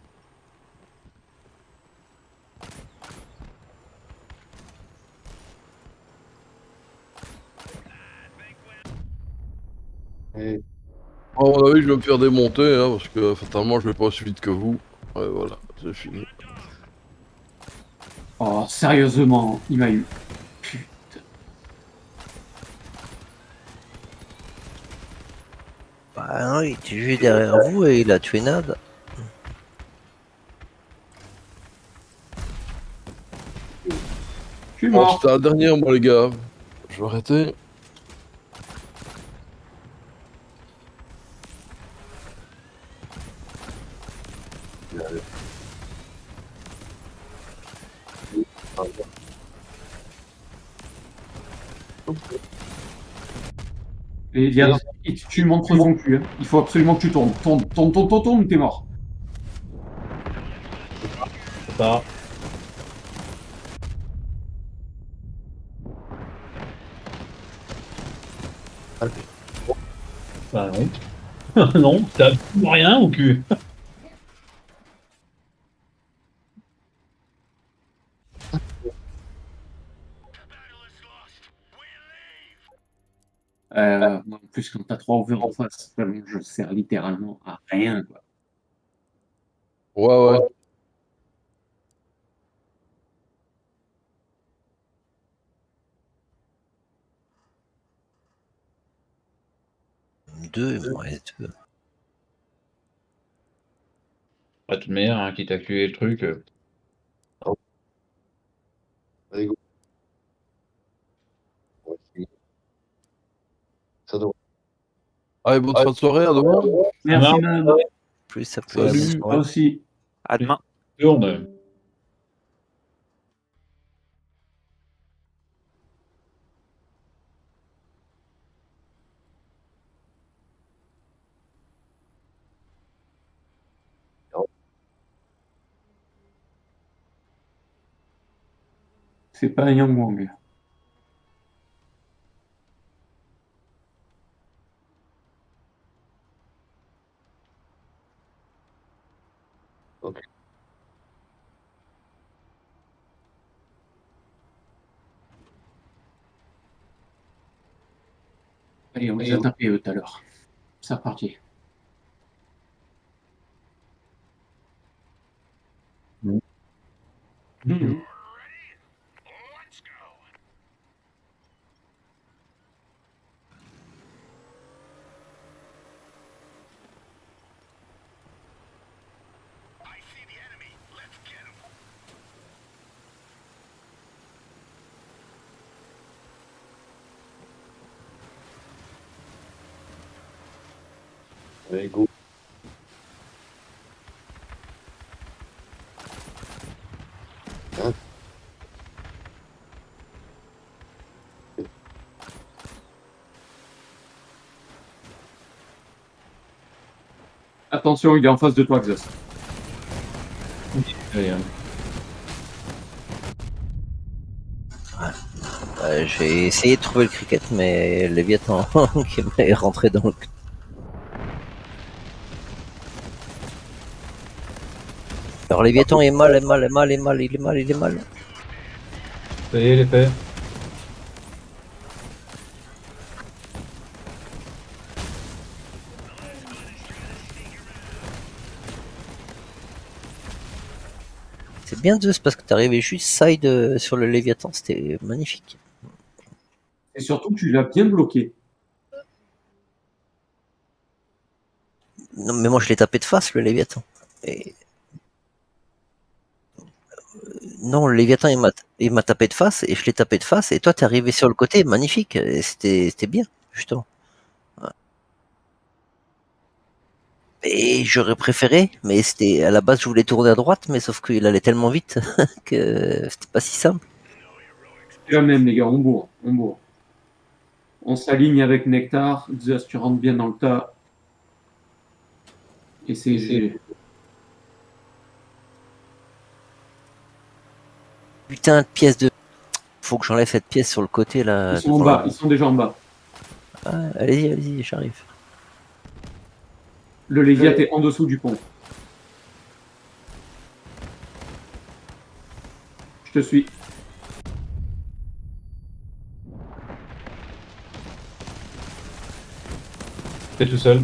D: Et
C: À mon avis, je vais me faire démonter, hein, parce que fatalement, je vais pas aussi vite que vous. Ouais, voilà, c'est fini.
B: Oh, sérieusement, il m'a eu. Putain.
G: Bah non, il était juste derrière vous et il a tué Nad.
B: Je suis
C: Bon,
B: mort.
C: c'était la dernière, moi, les gars. Je vais arrêter.
B: Léviat, tu montres son cul. Hein. Il faut absolument que tu tournes. Tourne, tourne, tourne, tourne, tourne, t'es mort.
A: C'est pas. Bah non. Non, t'as absolument rien au cul.
B: Moi, en plus, quand t'as trois over en face, vraiment, je sers littéralement à rien. Quoi.
C: Ouais, ouais.
G: Deux, il m'en reste deux.
A: Pas toute manière, hein, quitte à tuer le truc.
D: allez, go. Ouais, ça doit.
C: Allez, bonne fin de soirée, à demain.
B: Merci,
A: marche.
B: man.
G: Plus ça peut la
C: Salut.
B: Toi aussi.
F: À demain.
A: Tourne.
B: C'est pas un Yang Wang.
D: Ok.
B: Allez, on les a tapés eux tout à l'heure. C'est reparti.
A: Mhm.
D: Allez, go.
B: Attention, il est en face de toi, Xos.
A: Allez, hein.
G: J'ai essayé de trouver le cricket, mais le Léviathan qui m'est rentré dans le. Alors Léviathan est mal, il est mal.
A: Ça y est, il est fait.
G: C'est bien Zeus parce que t'es arrivé juste side sur le Léviathan, c'était magnifique.
B: Et surtout, tu l'as bien bloqué.
G: Non, mais moi je l'ai tapé de face le Léviathan. Et... Non, le Léviathan il m'a tapé de face et je l'ai tapé de face et toi t'es arrivé sur le côté, magnifique. Et c'était bien, justement. Et j'aurais préféré, mais c'était à la base je voulais tourner à droite, mais sauf qu'il allait tellement vite que c'était pas si simple.
B: C'est la même, les gars, on bourre, on bourre. On s'aligne avec Nectar. Zeus, tu rentres bien dans le tas. Et c'est GG.
G: Putain de pièce de. Faut que j'enlève cette pièce sur le côté là.
B: Ils sont en
G: devant
B: bas,
G: la-
B: ils sont déjà en bas.
G: Ah, allez-y, j'arrive.
B: Le Léviat est en dessous du pont. Je te suis.
A: T'es tout seul.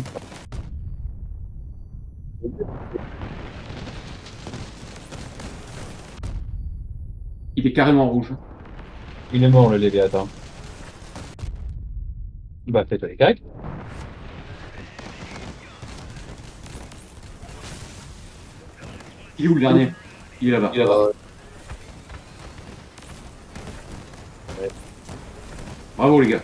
B: Il est carrément rouge.
A: Il est mort, le Léviathan. Bah, fais-toi les cacs.
B: Il est où le dernier? Il est là-bas.
D: Il est là.
B: Bravo, les gars.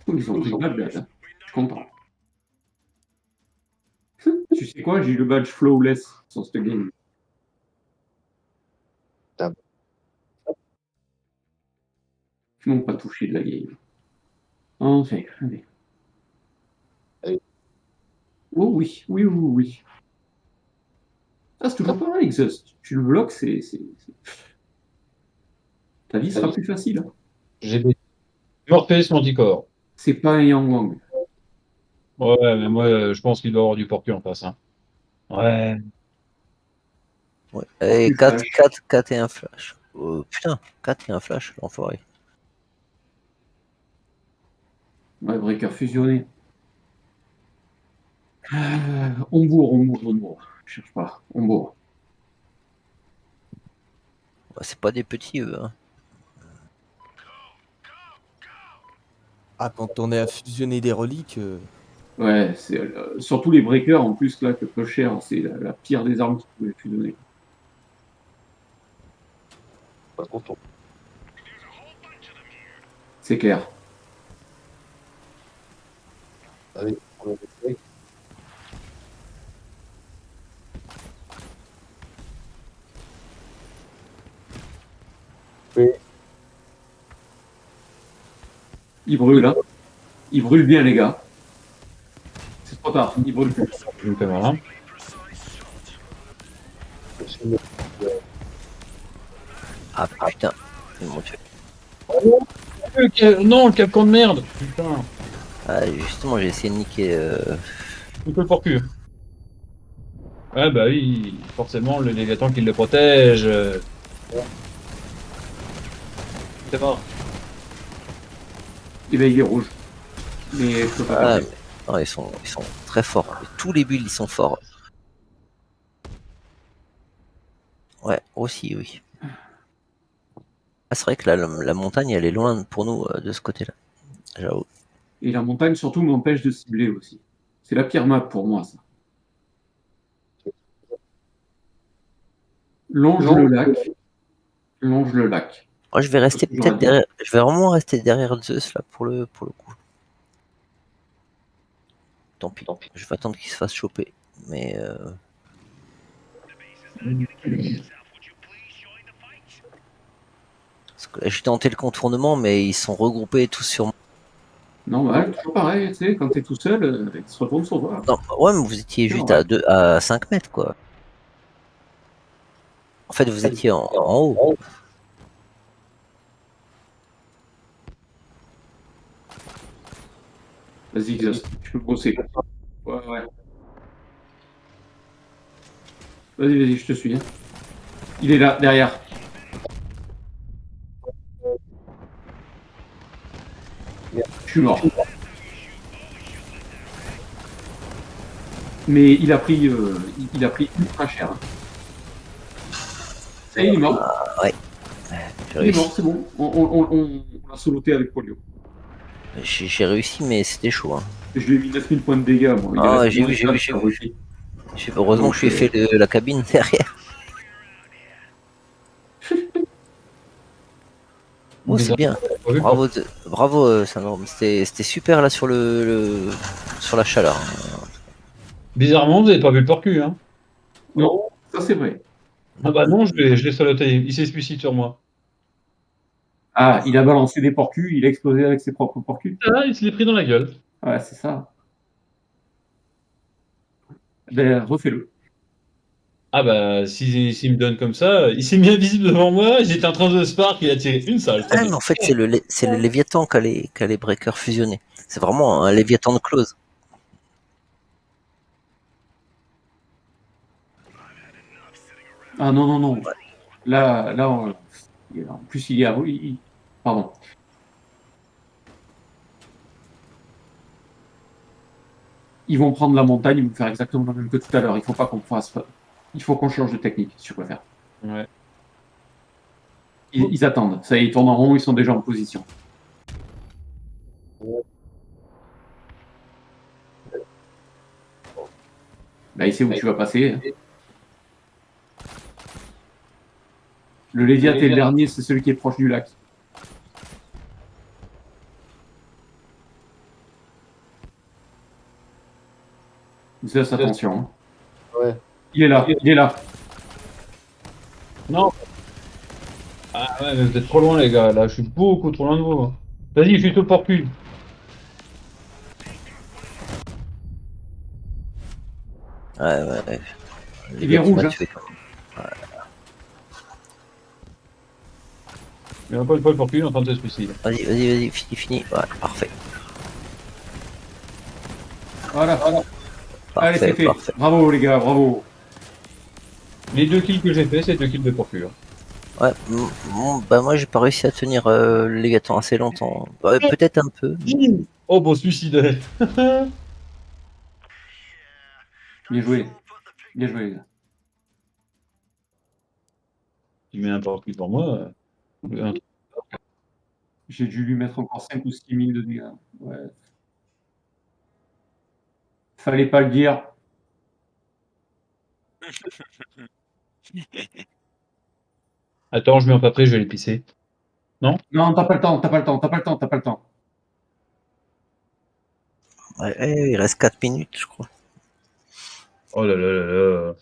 B: Oh, ils ont pris pas de date. Hein. Je suis content. Tu sais quoi? J'ai eu le badge flawless sur cette game. Ils m'ont pas touché de la game. Enfin, allez.
D: Allez.
B: Oh oui, oui, oui, oui. Ah, c'est toujours pareil, Xust. Tu le bloques, ta vie sera plus facile. Hein.
A: J'ai des Morpheus Manticore.
B: C'est pas un Yang Wang.
A: Ouais, mais moi, je pense qu'il doit avoir du porcu en face. Hein. Ouais.
G: Ouais. Et
B: Plus
G: 4,
B: flash.
G: 4, 4 et un flash. Putain, 4 et un flash, l'enfoiré.
B: Ouais, breaker fusionné. On bourre, on bourre, on bourre. Je cherche pas. On bourre.
G: Bah, c'est pas des petits eux. Hein.
H: Ah, quand on est à fusionner des reliques,
B: Ouais, c'est surtout les breakers en plus là que peu cher, c'est la pire des armes qui pouvait fusionner.
D: Pas content.
B: C'est clair.
D: Allez, on a fait. Oui.
B: Il brûle, hein. Il brûle bien, les gars. C'est trop tard, il brûle plus.
A: Je me fais mal. Hein.
G: Ah putain, ils m'ont tué.
A: Non, le Capcom de merde. Putain.
G: Ah, justement, j'ai essayé de niquer.
A: Un peu le porcu. Ouais, bah oui, forcément, le Léviathan qui le protège. C'est mort.
B: Et ben il est rouge. Mais je peux pas
G: Ah,
B: faire.
G: mais... non, ils sont très forts. Tous les builds, ils sont forts. Ouais, aussi, oui. Ah, c'est vrai que la montagne, elle est loin pour nous de ce côté-là. J'avoue.
B: Et la montagne surtout m'empêche de cibler aussi. C'est la pire map pour moi, ça. Longe le lac. Longe le lac.
G: Moi, je vais rester
B: toujours
G: peut-être
B: à dire.
G: derrière. Je vais vraiment rester derrière Zeus là pour le coup. Tant pis. Je vais attendre qu'il se fasse choper. Mais parce que là, j'ai tenté le contournement, mais ils sont regroupés tous sur moi.
B: Non, ouais, toujours pareil, tu sais, quand t'es tout seul, ils se retournent sur toi.
G: Non, ouais, mais vous étiez
B: C'est
G: juste
B: vrai.
G: à 5 mètres, quoi. En fait, vous étiez en haut.
B: Vas-y, Xos, tu peux bosser. Ouais, ouais. Vas-y, je te suis. Hein. Il est là, derrière. Je suis mort. Mais il a pris ultra cher. Hein. Et il est mort.
G: Ouais. J'ai
B: Il est mort,
G: réussi.
B: c'est bon. On l'a soloté avec Polio.
G: J'ai réussi, mais c'était chaud. Hein.
B: Je lui ai mis 9000 points de dégâts, moi. Il est
G: Ah,
B: resté
G: j'ai
B: moins
G: vu,
B: de
G: j'ai vu,
B: 4,
G: j'ai
B: ça
G: vu.
B: aussi.
G: Heureusement que je lui ai fait la cabine derrière. Oh, c'est bien. Bravo, bravo, Syndrome. C'était super là sur sur la chaleur.
A: Bizarrement, vous n'avez pas vu le porcu, hein.
B: Non, ça c'est vrai.
A: Ah bah non, je l'ai saloté. Il s'est suicidé sur moi.
B: Ah, il a balancé des porcus, il a explosé avec ses propres porcus.
A: Ah, il se l'est pris dans la gueule.
B: Ouais, c'est ça. Ben, refais-le.
A: Ah bah, s'il me donne comme ça, il s'est mis invisible devant moi, j'étais en train de spark, il a tiré une salle.
G: Ah, mais en fait, c'est le Léviathan qui a les breakers fusionnés. C'est vraiment un Léviathan de close.
B: Ah non, non, non. Là, en plus, il est à... Pardon. Ils vont prendre la montagne, ils vont faire exactement la même que tout à l'heure. Il faut pas qu'on fasse... Il faut qu'on change de technique, si tu préfères.
A: Ouais.
B: Ils attendent. Ça y est, ils tournent en rond, ils sont déjà en position. Là, il sait où tu vas passer. Hein. Le Léviathan est le dernier, c'est celui qui est proche du lac. Fais attention. Hein.
D: Ouais.
B: Il est là, il est là.
A: Non. Ah ouais, mais vous êtes trop loin, les gars. Là, je suis beaucoup trop loin de vous. Vas-y, je suis au porcu.
G: Ouais.
B: Il est rouge. Hein.
G: Tué.
A: Mais encore une fois, le porcu il est en train de se suicider.
G: Vas-y, fini. Ouais, parfait.
B: Voilà. Allez, c'est fait.
G: Parfait.
B: Bravo, les gars, bravo.
A: Les 2 kills que j'ai fait, c'est 2 kills de porcu. Hein.
G: Ouais, bah moi j'ai pas réussi à tenir le Léviathan assez longtemps. Ouais, peut-être un peu.
A: Oh, bon, suicidaire.
B: Bien joué. Bien joué, les gars.
A: Tu mets un porcu pour moi.
B: J'ai dû lui mettre encore 5 ou 6 000 de dégâts. Ouais. Fallait pas le dire.
A: Attends, je mets en papier, je vais les pisser.
B: Non, t'as pas le temps, t'as pas le temps.
G: Ouais, il reste 4 minutes, je crois.
A: Oh là là là là.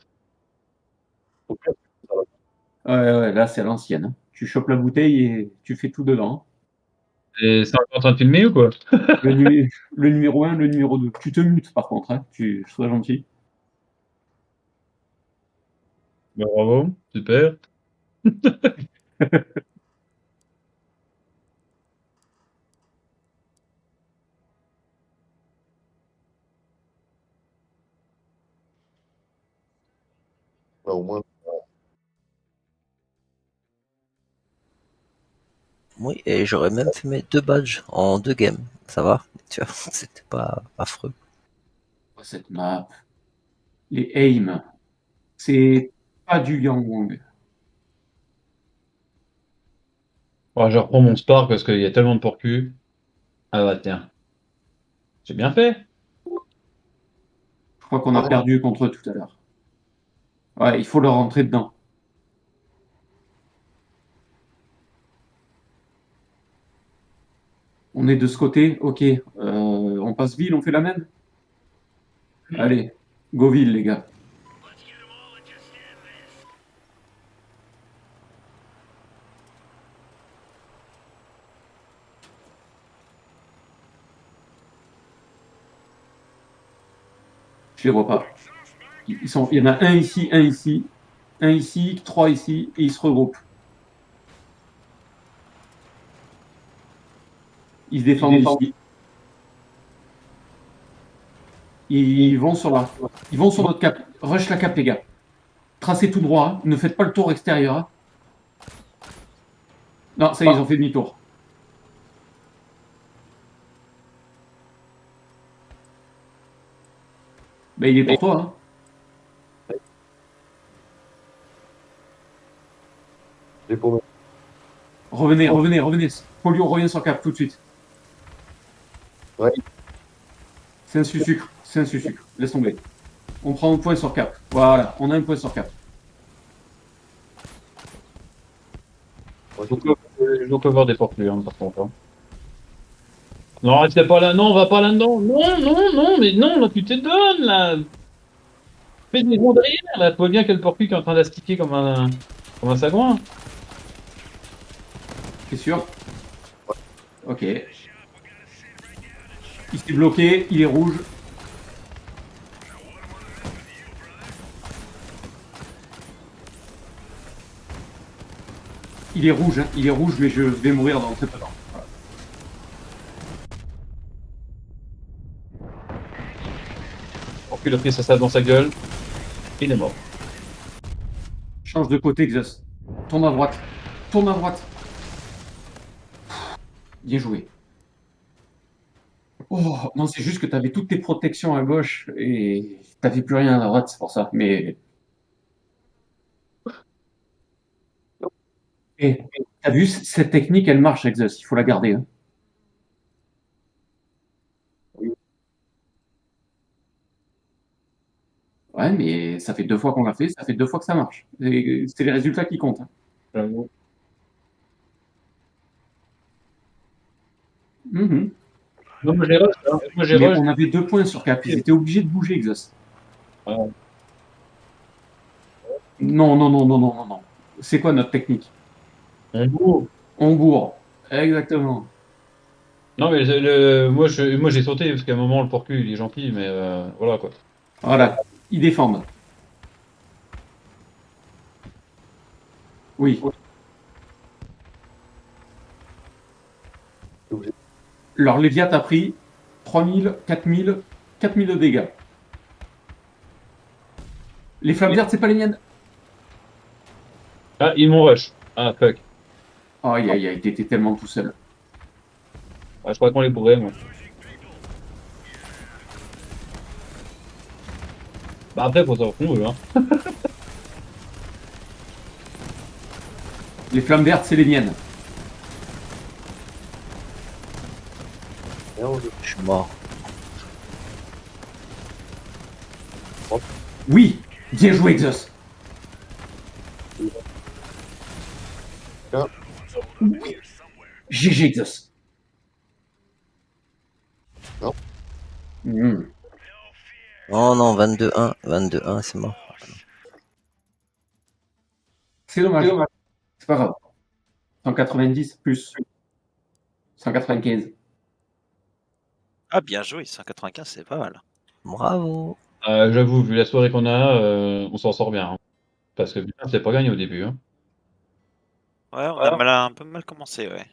B: Ouais, là, c'est à l'ancienne. Hein. Tu chopes la bouteille et tu fais tout dedans.
A: Et c'est encore en train de filmer ou quoi?
B: Le numéro 1, le numéro 2. Tu te mutes, par contre. Hein. Je serais gentil.
A: Bah, bravo, super.
D: Bah, au moins,
G: Oui, et j'aurais même fait mes 2 badges en 2 games. Ça va, tu vois, c'était pas affreux.
B: Cette map. Les aims. C'est pas du Yang Wong.
A: Oh, je reprends mon spark parce qu'il y a tellement de porcus. Ah bah tiens. J'ai bien fait.
B: Je crois qu'on a perdu contre eux tout à l'heure. Ouais, il faut leur rentrer dedans. On est de ce côté, ok. On passe ville, on fait la même. Allez, go ville, les gars. Je les vois pas. Il y en a un ici, un ici, 3 ici, et ils se regroupent. Ils se défendent ici. Ils vont sur notre cap. Rush la cap, les gars. Tracez tout droit. Hein. Ne faites pas le tour extérieur. Hein. Non, ça y est, ils ont fait demi-tour. Ben, il est pour toi. Hein.
D: J'ai pour moi.
B: Revenez. Polio, reviens sur cap tout de suite.
D: Ouais.
B: C'est un sucre. Laisse tomber. On prend un point sur cap. Voilà, on a un point sur cap.
A: On peut voir des portes hein, par contre. Hein. Non, restez pas là. Non, on va pas là-dedans. Non, mais non, là, tu te donnes, là. Fais des ronds derrière, là. Tu vois bien quel porcu qui est en train d'astiquer comme un sagouin.
B: T'es sûr? Ok. Il s'est bloqué, il est rouge. Il est rouge, mais je vais mourir dans très peu de temps. Voilà.
A: Porcu, il a pris sa salle dans sa gueule. Il est mort.
B: Change de côté, Xus. Tourne à droite. Bien joué. Oh, non, c'est juste que tu avais toutes tes protections à gauche et t'avais plus rien à droite, c'est pour ça. Mais. Et t'as vu, cette technique, elle marche, Exus. Il faut la garder. Hein. Ouais, mais ça fait 2 fois qu'on l'a fait, ça fait 2 fois que ça marche. C'est les résultats qui comptent. Hein.
A: J'avoue.
B: Mhm.
A: Non, moi j'ai rush. Hein. Moi j'ai
B: Mais
A: rush.
B: on avait 2 points sur cap. Ils étaient obligés de bouger, Exus.
A: Ouais.
B: Non. C'est quoi notre technique?
A: On bourre.
B: On bourre. Exactement.
A: Non, mais moi j'ai sauté parce qu'à un moment le porcu il est gentil, mais voilà quoi.
B: Voilà. Ils défendent. Oui. Leur Léviat a pris 3000, 4000, 4000 de dégâts. Les flammes vertes, c'est pas les miennes.
A: Ah, ils m'ont rush. Ah, fuck.
B: Aïe, t'étais tellement tout seul.
A: Ah, je crois qu'on les bourrait, moi. Bah après, faut savoir qu'on veut, hein.
B: Les flammes vertes, c'est les miennes.
G: Je suis mort.
B: Oui, bien joué, Exos. Oui. GG, Exos.
D: Non.
B: Mmh.
G: Oh non, 22-1. 22-1, c'est mort.
B: C'est dommage. C'est pas grave. 190 plus 195.
I: Ah, bien joué, 195, c'est pas mal.
G: Bravo.
A: J'avoue, vu la soirée qu'on a, on s'en sort bien. Hein. Parce que putain, c'est pas gagné au début. Hein.
I: Ouais, on a un peu mal commencé, ouais.